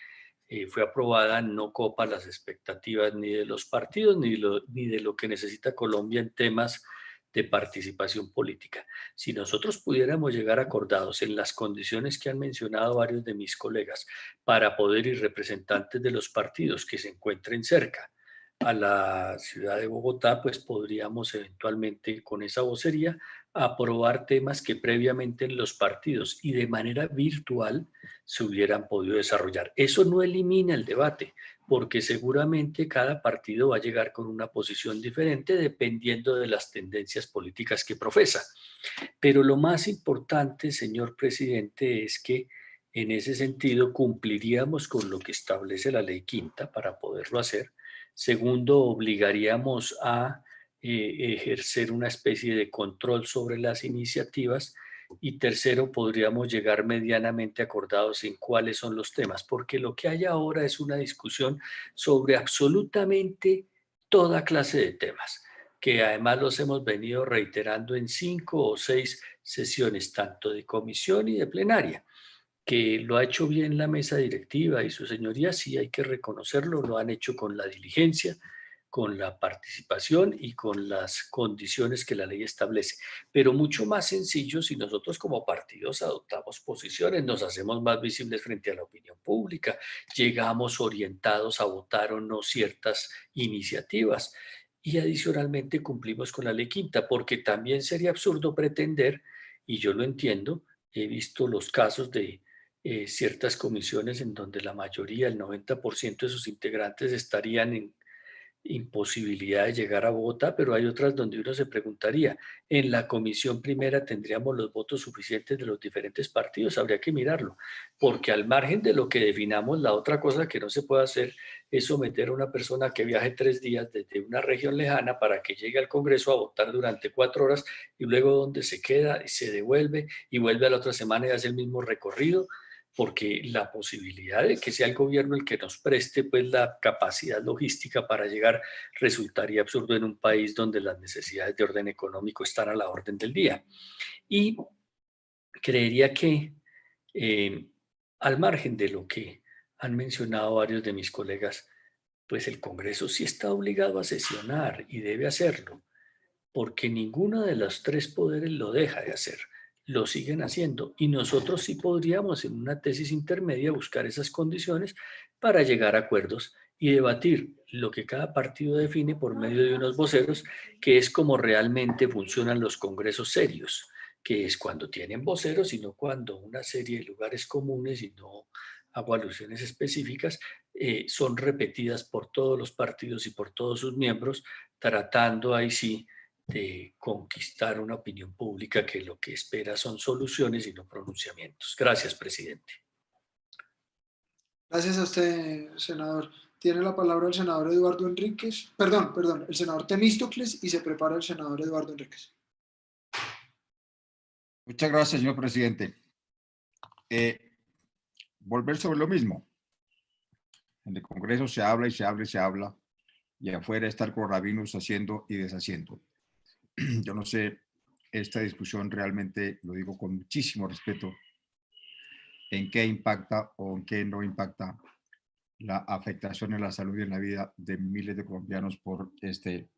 fue aprobada no copa las expectativas ni de los partidos ni de lo que necesita Colombia en temas de participación política. Si nosotros pudiéramos llegar acordados en las condiciones que han mencionado varios de mis colegas para poder ir representantes de los partidos que se encuentren cerca a la ciudad de Bogotá, pues podríamos eventualmente con esa vocería aprobar temas que previamente en los partidos y de manera virtual se hubieran podido desarrollar. Eso no elimina el debate, porque seguramente cada partido va a llegar con una posición diferente dependiendo de las tendencias políticas que profesa. Pero lo más importante, señor presidente, es que en ese sentido cumpliríamos con lo que establece la ley quinta para poderlo hacer. Segundo, obligaríamos a ejercer una especie de control sobre las iniciativas. Y tercero, podríamos llegar medianamente acordados en cuáles son los temas, porque lo que hay ahora es una discusión sobre absolutamente toda clase de temas, que además los hemos venido reiterando en 5 o 6 sesiones, tanto de comisión y de plenaria, que lo ha hecho bien la mesa directiva y su señoría, sí hay que reconocerlo, lo han hecho con la diligencia, con la participación y con las condiciones que la ley establece. Pero mucho más sencillo si nosotros como partidos adoptamos posiciones, nos hacemos más visibles frente a la opinión pública, llegamos orientados a votar o no ciertas iniciativas y adicionalmente cumplimos con la ley quinta, porque también sería absurdo pretender, y yo lo entiendo, he visto los casos de ciertas comisiones en donde la mayoría, el 90% de sus integrantes estarían en imposibilidad de llegar a Bogotá, pero hay otras donde uno se preguntaría, en la comisión primera tendríamos los votos suficientes de los diferentes partidos, habría que mirarlo, porque al margen de lo que definamos, la otra cosa que no se puede hacer es someter a una persona que viaje 3 días desde una región lejana para que llegue al Congreso a votar durante 4 horas y luego donde se queda y se devuelve y vuelve a la otra semana y hace el mismo recorrido, porque la posibilidad de que sea el gobierno el que nos preste pues la capacidad logística para llegar resultaría absurdo en un país donde las necesidades de orden económico están a la orden del día. Y creería que al margen de lo que han mencionado varios de mis colegas, pues el Congreso sí está obligado a sesionar y debe hacerlo, porque ninguno de los 3 poderes lo deja de hacer. Lo siguen haciendo y nosotros sí podríamos en una tesis intermedia buscar esas condiciones para llegar a acuerdos y debatir lo que cada partido define por medio de unos voceros, que es como realmente funcionan los congresos serios, que es cuando tienen voceros y no cuando una serie de lugares comunes, y no hago alusiones específicas, son repetidas por todos los partidos y por todos sus miembros, tratando ahí sí de conquistar una opinión pública que lo que espera son soluciones y no pronunciamientos. Gracias, presidente. Gracias a usted, senador. Tiene la palabra el senador Eduardo Enríquez. Perdón, el senador Temístocles, y se prepara el senador Eduardo Enríquez. Muchas gracias, señor presidente. Volver sobre lo mismo. En el Congreso se habla y se habla y se habla, y afuera está el coronavirus haciendo y deshaciendo. Yo no sé, esta discusión realmente, lo digo con muchísimo respeto, en qué impacta o en qué no impacta la afectación en la salud y en la vida de miles de colombianos por este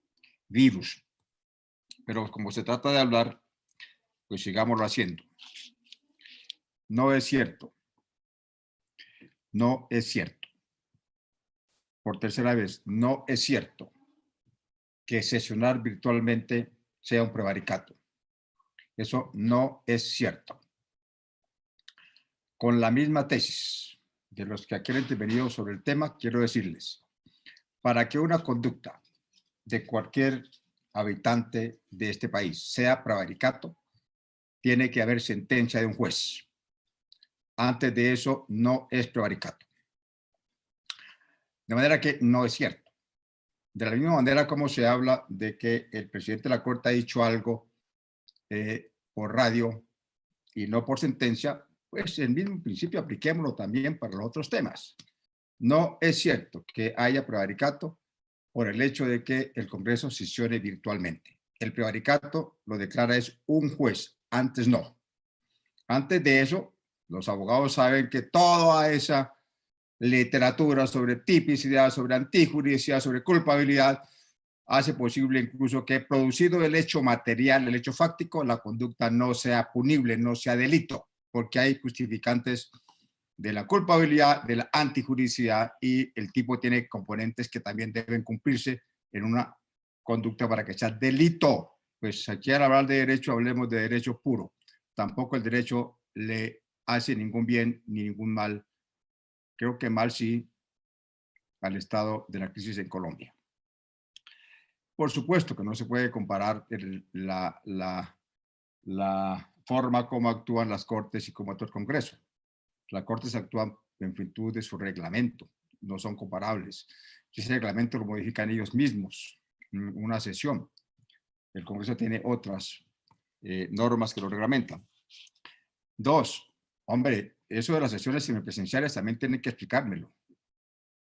virus. Pero como se trata de hablar, pues sigámoslo haciendo. No es cierto. No es cierto. Por tercera vez, no es cierto que sesionar virtualmente sea un prevaricato. Eso no es cierto. Con la misma tesis de los que aquí han intervenido sobre el tema, quiero decirles, para que una conducta de cualquier habitante de este país sea prevaricato, tiene que haber sentencia de un juez. Antes de eso, no es prevaricato. De manera que no es cierto. De la misma manera como se habla de que el presidente de la Corte ha dicho algo por radio y no por sentencia, pues el mismo principio apliquémoslo también para los otros temas. No es cierto que haya prevaricato por el hecho de que el Congreso sesione virtualmente. El prevaricato lo declara es un juez, antes no. Antes de eso, los abogados saben que toda esa literatura sobre tipicidad, sobre antijuricidad, sobre culpabilidad, hace posible incluso que, producido el hecho material, el hecho fáctico, la conducta no sea punible, no sea delito, porque hay justificantes de la culpabilidad, de la antijuricidad, y el tipo tiene componentes que también deben cumplirse en una conducta para que sea delito. Pues aquí al hablar de derecho, hablemos de derecho puro. Tampoco el derecho le hace ningún bien ni ningún mal. Creo que mal sí al estado de la crisis en Colombia. Por supuesto que no se puede comparar la forma como actúan las Cortes y cómo actúa el Congreso. Las Cortes actúan en virtud de su reglamento, no son comparables. Ese reglamento lo modifican ellos mismos en una sesión. El Congreso tiene otras normas que lo reglamentan. 2, hombre, eso de las sesiones semipresenciales también tienen que explicármelo.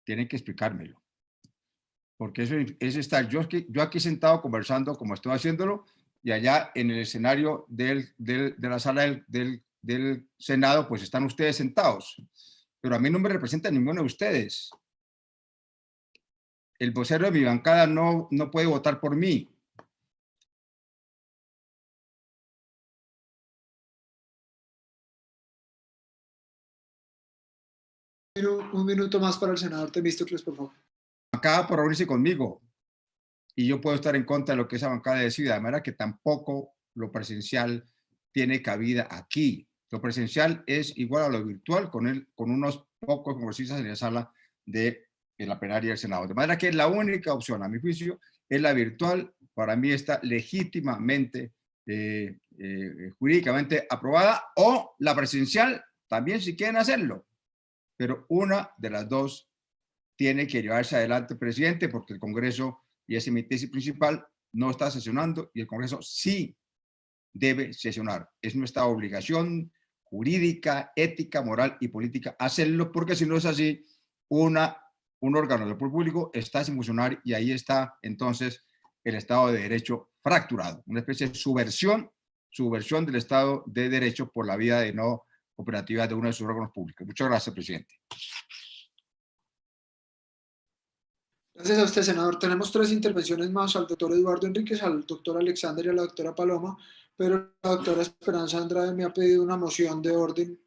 Tienen que explicármelo. Porque eso es estar yo aquí sentado conversando como estoy haciéndolo, y allá en el escenario de la sala del Senado, pues están ustedes sentados. Pero a mí no me representa ninguno de ustedes. el vocero de mi bancada no puede votar por mí. Un minuto más para el senador Temístocles, por favor. Bancada por reunirse conmigo y yo puedo estar en contra de lo que esa bancada decida, de manera que tampoco lo presencial tiene cabida aquí. Lo presencial es igual a lo virtual con unos pocos congresistas en la sala de la plenaria del Senado. De manera que la única opción, a mi juicio, es la virtual. Para mí está legítimamente, jurídicamente aprobada, o la presencial, también si quieren hacerlo. Pero una de las dos tiene que llevarse adelante, presidente, porque el Congreso, y esa es mi tesis principal, no está sesionando y el Congreso sí debe sesionar. Es nuestra obligación jurídica, ética, moral y política hacerlo, porque si no es así, un órgano del poder público está sin funcionar y ahí está entonces el Estado de Derecho fracturado, una especie de subversión del Estado de Derecho por la vía de no operatividad de uno de sus órganos públicos. Muchas gracias, presidente. Gracias a usted, senador. Tenemos 3 intervenciones más, al doctor Eduardo Enríquez, al doctor Alexander y a la doctora Paloma, pero la doctora Esperanza Andrade me ha pedido una moción de orden,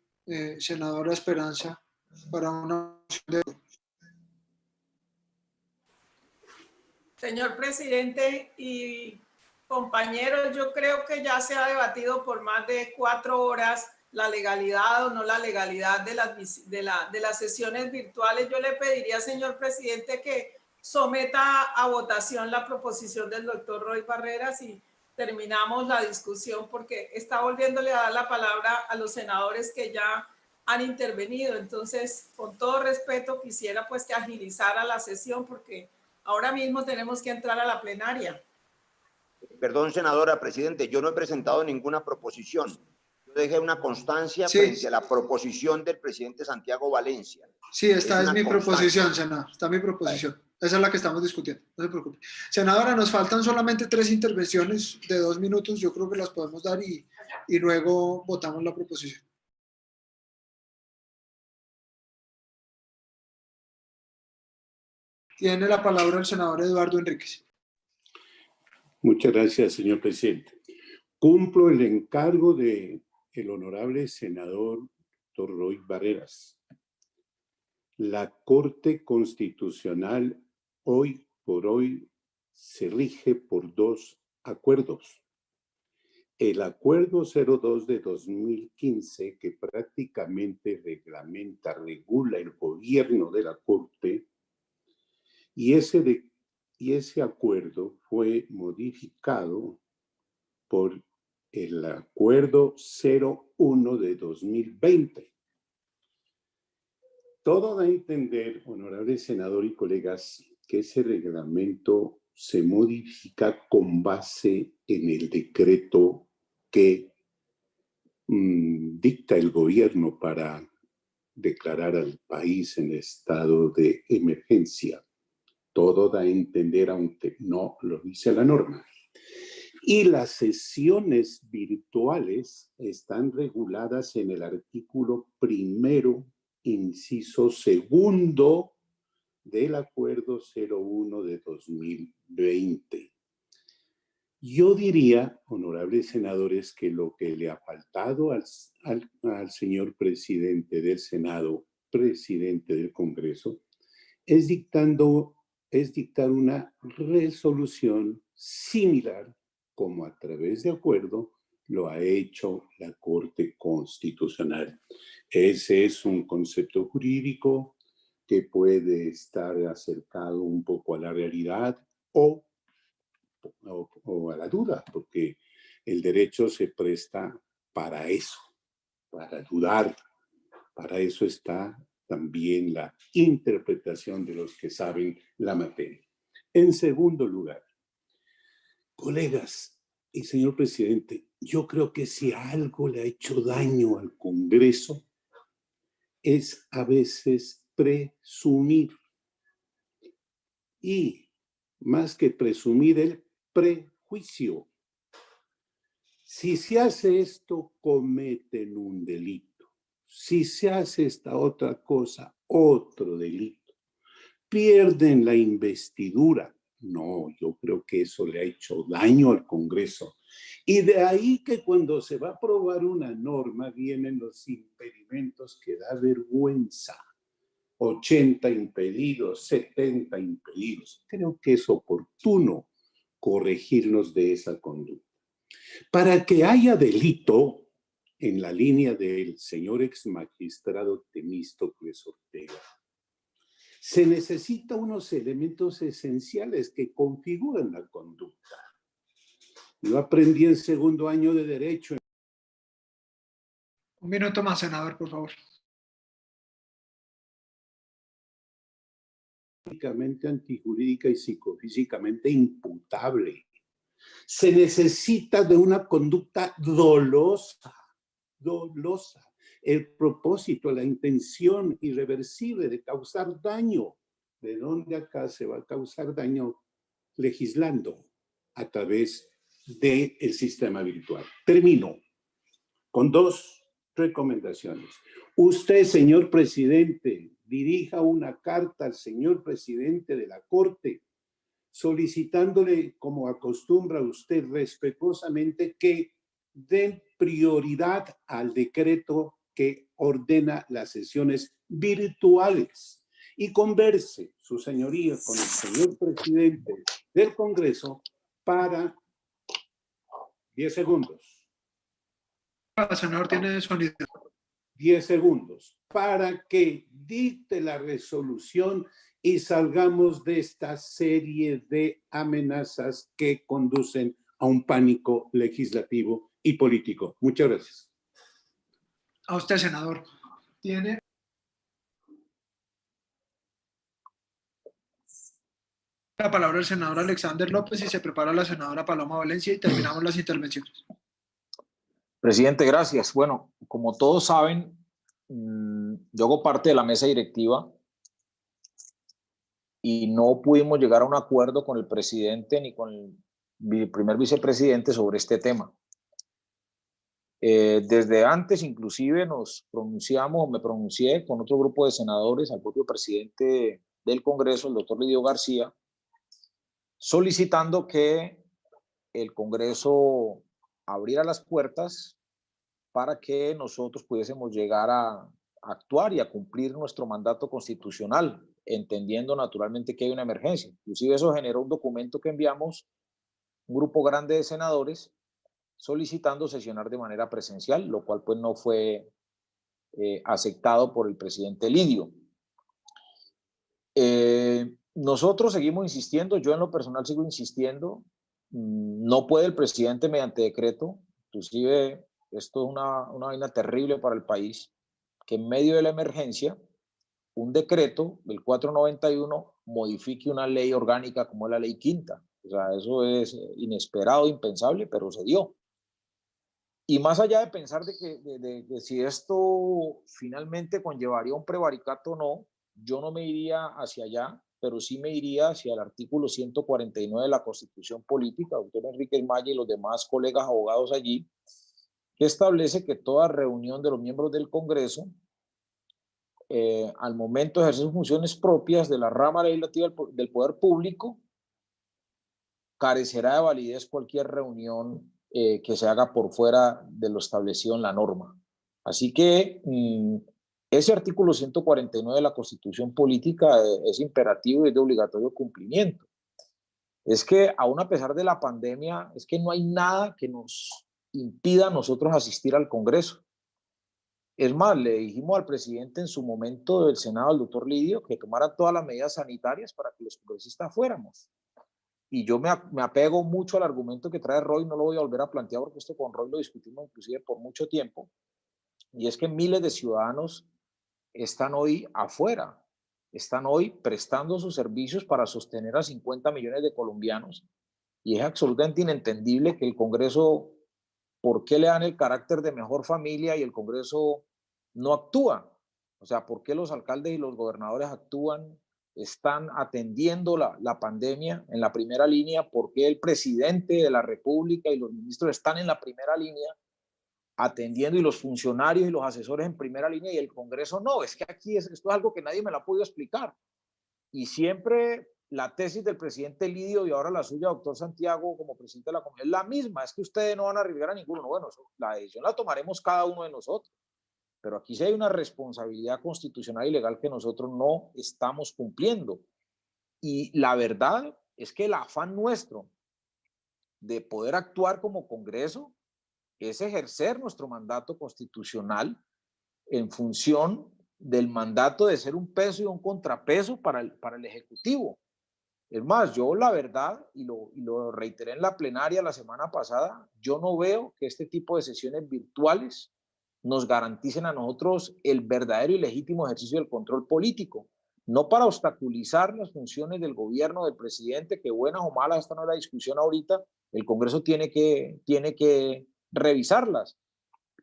senadora Esperanza, para una moción de orden. Señor presidente y compañeros, yo creo que ya se ha debatido por más de 4 horas la legalidad o no la legalidad de las sesiones virtuales. Yo le pediría, señor presidente, que someta a votación la proposición del doctor Roy Barreras y terminamos la discusión, porque está volviéndole a dar la palabra a los senadores que ya han intervenido. Entonces, con todo respeto, quisiera pues que agilizara la sesión, porque ahora mismo tenemos que entrar a la plenaria. Perdón, senadora, presidente, yo no he presentado ninguna proposición. Yo dejé una constancia frente a la proposición del presidente Santiago Valencia. Sí, esta es mi proposición, senador. Está mi proposición. Esa es la que estamos discutiendo. No se preocupe. Senadora, nos faltan solamente 3 intervenciones de 2 minutos. Yo creo que las podemos dar y luego votamos la proposición. Tiene la palabra el senador Eduardo Enríquez. Muchas gracias, señor presidente. Cumplo el encargo del honorable senador doctor Roy Barreras. La Corte Constitucional hoy por hoy se rige por 2 acuerdos. El Acuerdo 02 de 2015, que prácticamente regula el gobierno de la Corte, y ese acuerdo fue modificado por el Acuerdo 01 de 2020. Todo da a entender, honorable senador y colegas, que ese reglamento se modifica con base en el decreto que dicta el gobierno para declarar al país en estado de emergencia. Todo da a entender, aunque no lo dice la norma. Y las sesiones virtuales están reguladas en el artículo 1º, inciso 2 del Acuerdo 01 de 2020. Yo diría, honorables senadores, que lo que le ha faltado al señor presidente del Senado, presidente del Congreso, es dictar una resolución similar, como a través de acuerdo lo ha hecho la Corte Constitucional. Ese es un concepto jurídico que puede estar acercado un poco a la realidad o a la duda, porque el derecho se presta para eso, para dudar. Para eso está también la interpretación de los que saben la materia. En segundo lugar, colegas y señor presidente, yo creo que si algo le ha hecho daño al Congreso es a veces presumir. Y más que presumir, el prejuicio. Si se hace esto, cometen un delito. Si se hace esta otra cosa, otro delito. pierden la investidura. No, yo creo que eso le ha hecho daño al Congreso. Y de ahí que cuando se va a aprobar una norma vienen los impedimentos que da vergüenza. 80 impedidos, 70 impedidos. Creo que es oportuno corregirnos de esa conducta. Para que haya delito, en la línea del señor ex magistrado Temístocles Ortega, se necesitan unos elementos esenciales que configuran la conducta. Yo aprendí en segundo año de Derecho. Un minuto más, senador, por favor. Antijurídica y psicofísicamente imputable. Se necesita de una conducta dolosa. El propósito, la intención irreversible de causar daño. ¿De dónde acá se va a causar daño? Legislando a través del sistema virtual. Termino con dos recomendaciones. Usted, señor presidente, dirija una carta al señor presidente de la Corte solicitándole, como acostumbra usted respetuosamente, que den prioridad al decreto que ordena las sesiones virtuales y converse, su señoría, con el señor presidente del Congreso para 10 segundos. El senador tiene sonido. 10 segundos para que dicte la resolución y salgamos de esta serie de amenazas que conducen a un pánico legislativo y político. Muchas gracias. A usted, senador. Tiene la palabra el senador Alexander López y se prepara la senadora Paloma Valencia y terminamos las intervenciones. Presidente, gracias. Bueno, como todos saben, yo hago parte de la mesa directiva y no pudimos llegar a un acuerdo con el presidente ni con el primer vicepresidente sobre este tema. Desde antes, inclusive, nos pronunciamos, me pronuncié con otro grupo de senadores, al propio presidente del Congreso, el doctor Lidio García, solicitando que el Congreso abriera las puertas para que nosotros pudiésemos llegar a actuar y a cumplir nuestro mandato constitucional, entendiendo naturalmente que hay una emergencia. Inclusive eso generó un documento que enviamos, un grupo grande de senadores, solicitando sesionar de manera presencial, lo cual pues no fue aceptado por el presidente Lidio. Nosotros seguimos insistiendo, yo en lo personal sigo insistiendo, no puede el presidente mediante decreto, inclusive esto es una vaina terrible para el país, que en medio de la emergencia, un decreto, el 491, modifique una ley orgánica como es la ley quinta. O sea, eso es inesperado, impensable, pero se dio. Y más allá de pensar de si esto finalmente conllevaría un prevaricato o no, yo no me iría hacia allá, pero sí me iría hacia el artículo 149 de la Constitución Política, doctor Enrique Maya y los demás colegas abogados allí, que establece que toda reunión de los miembros del Congreso, al momento de ejercer sus funciones propias de la rama legislativa del Poder Público, carecerá de validez cualquier reunión que se haga por fuera de lo establecido en la norma. Así que ese artículo 149 de la Constitución Política es imperativo y es de obligatorio cumplimiento. Es que aún a pesar de la pandemia, es que no hay nada que nos impida a nosotros asistir al Congreso. Es más, le dijimos al presidente en su momento del Senado, al doctor Lidio, que tomara todas las medidas sanitarias para que los congresistas fuéramos. Y yo me apego mucho al argumento que trae Roy, no lo voy a volver a plantear porque esto con Roy lo discutimos inclusive por mucho tiempo, y es que miles de ciudadanos están hoy afuera, están hoy prestando sus servicios para sostener a 50 millones de colombianos, y es absolutamente inentendible que el Congreso, ¿por qué le dan el carácter de mejor familia y el Congreso no actúa? O sea, ¿por qué los alcaldes y los gobernadores actúan, están atendiendo la pandemia en la primera línea? ¿Por qué el presidente de la República y los ministros están en la primera línea atendiendo y los funcionarios y los asesores en primera línea y el Congreso no? Es que aquí esto es algo que nadie me lo ha podido explicar. y siempre la tesis del presidente Lidio y ahora la suya, doctor Santiago, como presidente de la Comisión, es la misma, es que ustedes no van a arriesgar a ninguno. Bueno, la decisión la tomaremos cada uno de nosotros, pero aquí sí hay una responsabilidad constitucional y legal que nosotros no estamos cumpliendo. Y la verdad es que el afán nuestro de poder actuar como Congreso es ejercer nuestro mandato constitucional en función del mandato de ser un peso y un contrapeso para el Ejecutivo. Es más, yo la verdad, y lo reiteré en la plenaria la semana pasada, yo no veo que este tipo de sesiones virtuales nos garanticen a nosotros el verdadero y legítimo ejercicio del control político, no para obstaculizar las funciones del gobierno, del presidente, que buenas o malas, esta no es la discusión ahorita, el Congreso tiene que revisarlas.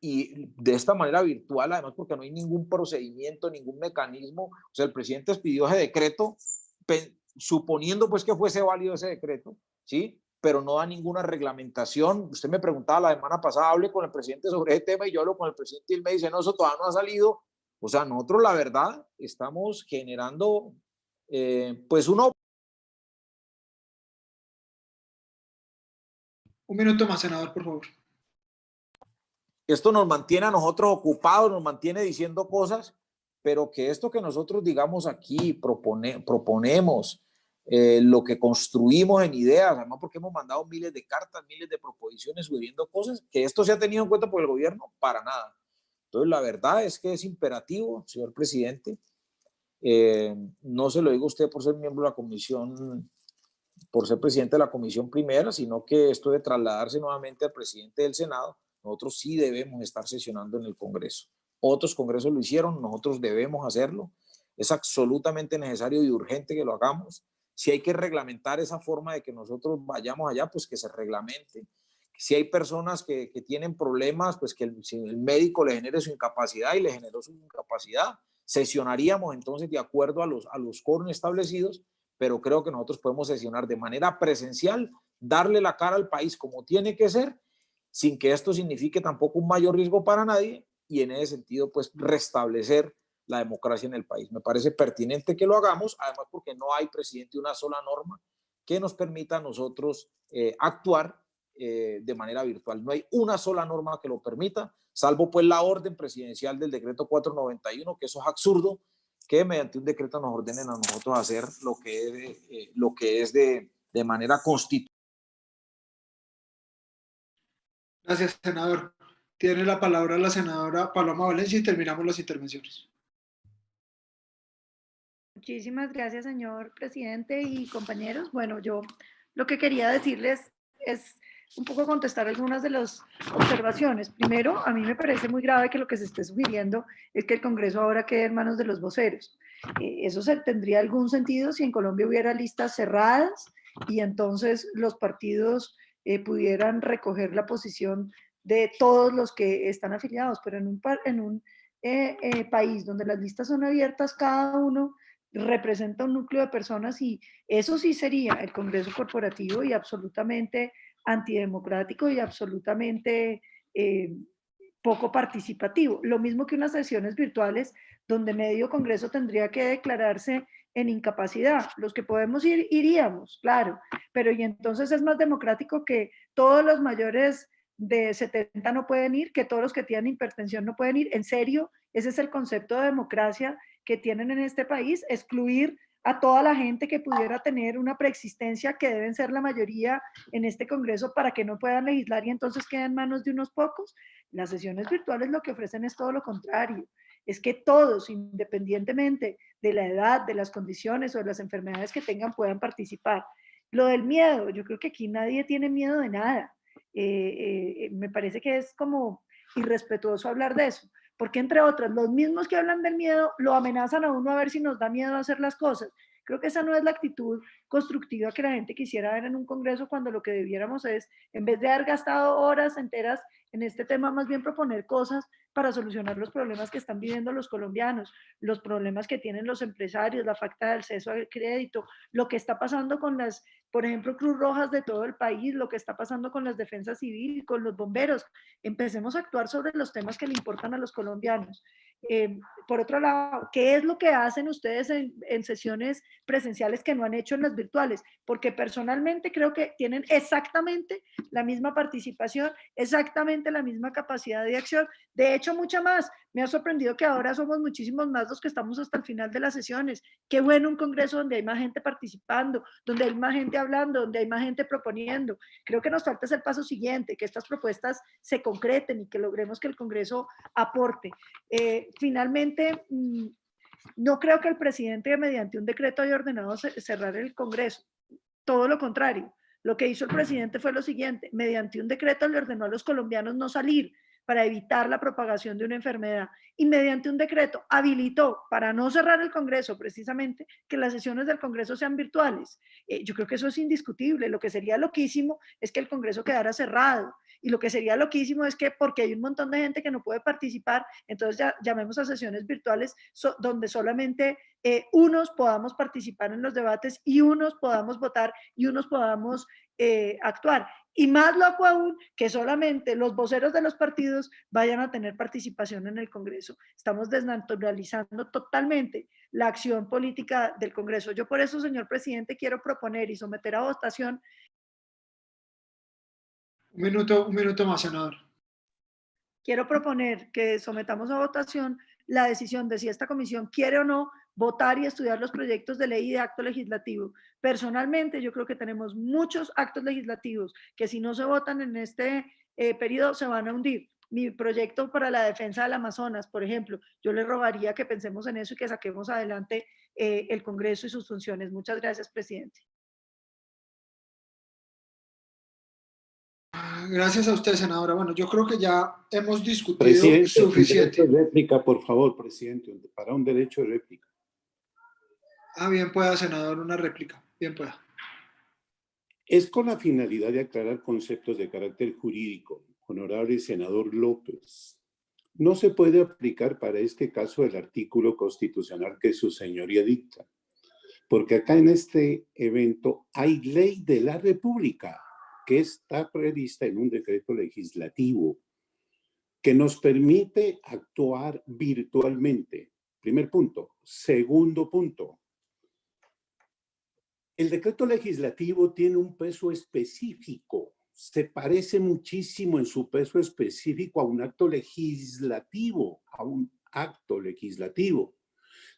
Y de esta manera virtual, además porque no hay ningún procedimiento, ningún mecanismo, o sea, el presidente expidió ese decreto, suponiendo pues que fuese válido ese decreto, ¿sí? Pero no da ninguna reglamentación. Usted me preguntaba la semana pasada, hablé con el presidente sobre ese tema y yo hablo con el presidente y él me dice, no, eso todavía no ha salido. O sea, nosotros la verdad estamos generando pues una... Un minuto más, senador, por favor. Esto nos mantiene a nosotros ocupados, nos mantiene diciendo cosas, pero que esto que nosotros digamos aquí, proponemos, lo que construimos en ideas, además porque hemos mandado miles de cartas, miles de proposiciones subiendo cosas, que esto se ha tenido en cuenta por el gobierno, para nada. Entonces, la verdad es que es imperativo, señor presidente, no se lo digo a usted por ser miembro de la comisión, por ser presidente de la comisión primera, sino que esto de trasladarse nuevamente al presidente del Senado, nosotros sí debemos estar sesionando en el Congreso. Otros congresos lo hicieron, nosotros debemos hacerlo. Es absolutamente necesario y urgente que lo hagamos. Si hay que reglamentar esa forma de que nosotros vayamos allá, pues que se reglamente. Si hay personas que tienen problemas, pues que el médico le genere su incapacidad y le generó su incapacidad, sesionaríamos entonces de acuerdo a los quórum establecidos, pero creo que nosotros podemos sesionar de manera presencial, darle la cara al país como tiene que ser, sin que esto signifique tampoco un mayor riesgo para nadie y en ese sentido pues restablecer la democracia en el país. Me parece pertinente que lo hagamos, además porque no hay, presidente, una sola norma que nos permita a nosotros actuar de manera virtual. No hay una sola norma que lo permita, salvo pues la orden presidencial del decreto 491, que eso es absurdo, que mediante un decreto nos ordenen a nosotros hacer lo que es de manera constitucional. Gracias, senador. Tiene la palabra la senadora Paloma Valencia y terminamos las intervenciones. Muchísimas gracias, señor presidente y compañeros. Bueno, yo lo que quería decirles es un poco contestar algunas de las observaciones. Primero, a mí me parece muy grave que lo que se esté sugiriendo es que el Congreso ahora quede en manos de los voceros. Eso tendría algún sentido si en Colombia hubiera listas cerradas y entonces los partidos pudieran recoger la posición de todos los que están afiliados, pero en un país donde las listas son abiertas, cada uno representa un núcleo de personas y eso sí sería el Congreso corporativo y absolutamente antidemocrático y absolutamente poco participativo. Lo mismo que unas sesiones virtuales donde medio Congreso tendría que declararse en incapacidad. Los que podemos ir, iríamos, claro, pero y entonces es más democrático que todos los mayores de 70 no pueden ir, que todos los que tienen hipertensión no pueden ir. En serio, ese es el concepto de democracia que tienen en este país, excluir a toda la gente que pudiera tener una preexistencia, que deben ser la mayoría en este Congreso, para que no puedan legislar y entonces queda en manos de unos pocos. Las sesiones virtuales lo que ofrecen es todo lo contrario, es que todos, independientemente de la edad, de las condiciones o de las enfermedades que tengan, puedan participar. Lo del miedo, yo creo que aquí nadie tiene miedo de nada. Me parece que es como irrespetuoso hablar de eso, porque entre otras, los mismos que hablan del miedo lo amenazan a uno a ver si nos da miedo hacer las cosas. Creo que esa no es la actitud constructiva que la gente quisiera ver en un Congreso, cuando lo que debiéramos es, en vez de haber gastado horas enteras en este tema, más bien proponer cosas para solucionar los problemas que están viviendo los colombianos, los problemas que tienen los empresarios, la falta de acceso al crédito, lo que está pasando con las por ejemplo, Cruz Rojas de todo el país, lo que está pasando con las defensas civiles, con los bomberos. Empecemos a actuar sobre los temas que le importan a los colombianos. Por otro lado, ¿qué es lo que hacen ustedes en sesiones presenciales que no han hecho en las virtuales? Porque personalmente creo que tienen exactamente la misma participación, exactamente la misma capacidad de acción, de hecho mucha más. Me ha sorprendido que ahora somos muchísimos más los que estamos hasta el final de las sesiones. Qué bueno un congreso donde hay más gente participando, donde hay más gente hablando, donde hay más gente proponiendo. Creo que nos falta el paso siguiente, que estas propuestas se concreten y que logremos que el congreso aporte. Finalmente, no creo que el presidente mediante un decreto haya ordenado cerrar el congreso. Todo lo contrario. Lo que hizo el presidente fue lo siguiente: mediante un decreto le ordenó a los colombianos no salir para evitar la propagación de una enfermedad, y mediante un decreto habilitó, para no cerrar el Congreso precisamente, que las sesiones del Congreso sean virtuales. Yo creo que eso es indiscutible. Lo que sería loquísimo es que el Congreso quedara cerrado, y lo que sería loquísimo es que, porque hay un montón de gente que no puede participar, entonces ya llamemos a sesiones virtuales donde solamente unos podamos participar en los debates y unos podamos votar y unos podamos actuar. Y más loco aún, que solamente los voceros de los partidos vayan a tener participación en el Congreso. Estamos desnaturalizando totalmente la acción política del Congreso. Yo por eso, señor presidente, quiero proponer y someter a votación. Un minuto más, senador. Quiero proponer que sometamos a votación la decisión de si esta comisión quiere o no votar y estudiar los proyectos de ley y de acto legislativo. Personalmente, yo creo que tenemos muchos actos legislativos que, si no se votan en este periodo, se van a hundir. Mi proyecto para la defensa del Amazonas, por ejemplo, yo le rogaría que pensemos en eso y que saquemos adelante el Congreso y sus funciones. Muchas gracias, presidente. Gracias a usted, senadora. Bueno, yo creo que ya hemos discutido presidente, suficiente. Un derecho de réplica, por favor, presidente, para un derecho de réplica. Bien pueda, senador, una réplica. Bien pueda. Es con la finalidad de aclarar conceptos de carácter jurídico, honorable senador López. No se puede aplicar para este caso el artículo constitucional que su señoría dicta, porque acá en este evento hay ley de la República que está prevista en un decreto legislativo que nos permite actuar virtualmente. Primer punto. Segundo punto. El decreto legislativo tiene un peso específico. Se parece muchísimo en su peso específico a un acto legislativo,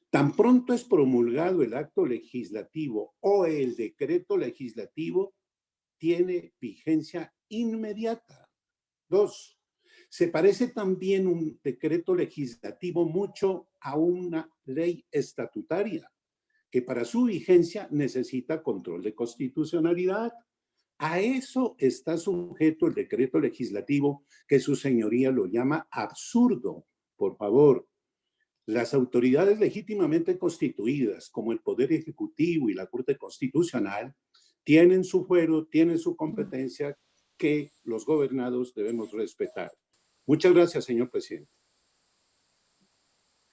Tan pronto es promulgado el acto legislativo o el decreto legislativo, tiene vigencia inmediata. 2. Se parece también un decreto legislativo mucho a una ley estatutaria, que para su vigencia necesita control de constitucionalidad. A eso está sujeto el decreto legislativo, que su señoría lo llama absurdo. Por favor, las autoridades legítimamente constituidas, como el Poder Ejecutivo y la Corte Constitucional, tienen su fuero, tienen su competencia, que los gobernados debemos respetar. Muchas gracias, señor presidente.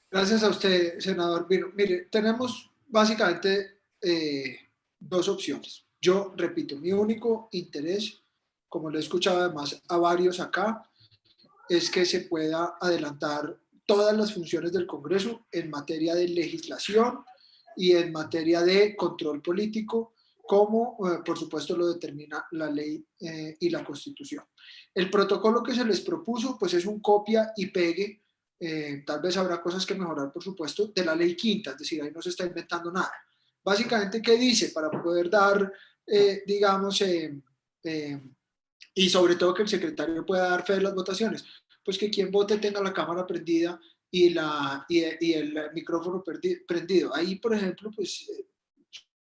Gracias a usted, senador. Mire, tenemos básicamente dos opciones. Yo repito, mi único interés, como lo he escuchado además a varios acá, es que se pueda adelantar todas las funciones del Congreso en materia de legislación y en materia de control político, como por supuesto lo determina la ley y la Constitución. El protocolo que se les propuso pues es un copia y pegue, tal vez habrá cosas que mejorar por supuesto, de la ley quinta, es decir, ahí no se está inventando nada. Básicamente, ¿qué dice? Para poder dar, digamos, y sobre todo que el secretario pueda dar fe de las votaciones, pues que quien vote tenga la cámara prendida y el micrófono prendido. Ahí, por ejemplo, pues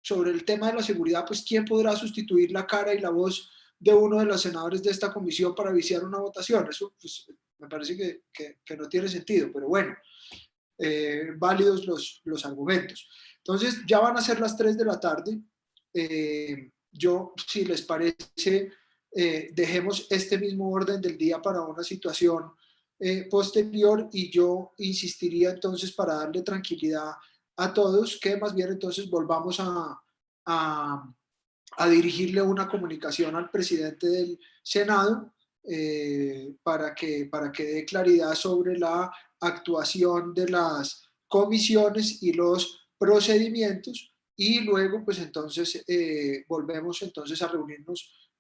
sobre el tema de la seguridad, pues ¿quién podrá sustituir la cara y la voz de uno de los senadores de esta comisión para viciar una votación? Eso pues, me parece que no tiene sentido, pero bueno, válidos los argumentos. Entonces, ya van a ser las 3 de la tarde. Yo, si les parece, dejemos este mismo orden del día para una situación posterior, y yo insistiría entonces, para darle tranquilidad a todos, que más bien entonces volvamos a a dirigirle una comunicación al presidente del Senado para que dé claridad sobre la actuación de las comisiones y los procedimientos, y luego pues entonces volvemos entonces a reunirnos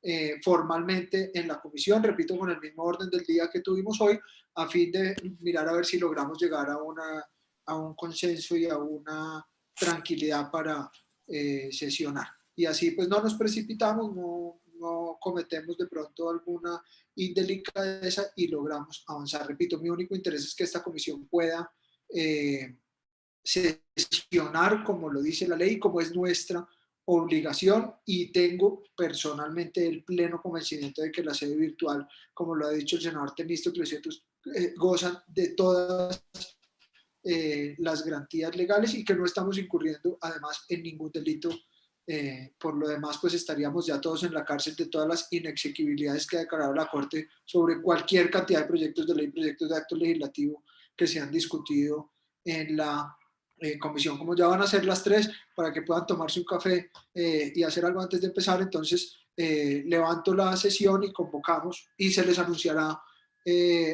formalmente en la comisión, repito, con el mismo orden del día que tuvimos hoy, a fin de mirar a ver si logramos llegar a un consenso y a una tranquilidad para sesionar. Y así pues no nos precipitamos, no cometemos de pronto alguna indelicadeza y logramos avanzar. Repito, mi único interés es que esta comisión pueda sesionar como lo dice la ley, como es nuestra obligación, y tengo personalmente el pleno convencimiento de que la sede virtual, como lo ha dicho el senador Temístocles, gozan de todas las garantías legales y que no estamos incurriendo además en ningún delito. Por lo demás, pues estaríamos ya todos en la cárcel de todas las inexequibilidades que ha declarado la Corte sobre cualquier cantidad de proyectos de ley, proyectos de acto legislativo que se han discutido en la comisión. Como ya van a ser las 3, para que puedan tomarse un café y hacer algo antes de empezar, entonces levanto la sesión y convocamos, y se les anunciará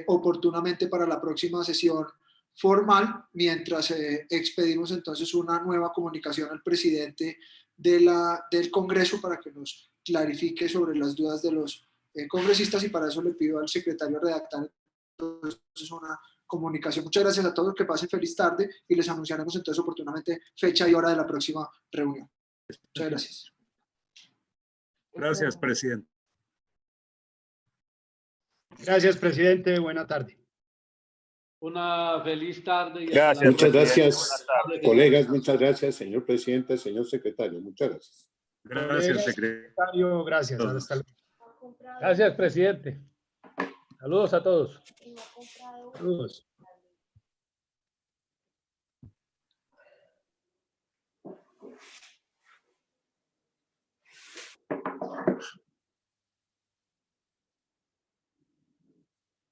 oportunamente para la próxima sesión formal, mientras expedimos entonces una nueva comunicación al presidente del Congreso para que nos clarifique sobre las dudas de los congresistas, y para eso le pido al secretario redactar entonces una comunicación. Muchas gracias a todos, que pasen feliz tarde y les anunciaremos entonces oportunamente fecha y hora de la próxima reunión. Muchas gracias. Gracias, presidente. Gracias, presidente. Buena tarde. Una feliz tarde. Gracias, muchas gracias, colegas. Muchas gracias, señor presidente, señor secretario. Muchas gracias. Gracias, secretario. Gracias. Hasta luego. Gracias, presidente. Saludos a todos. Saludos.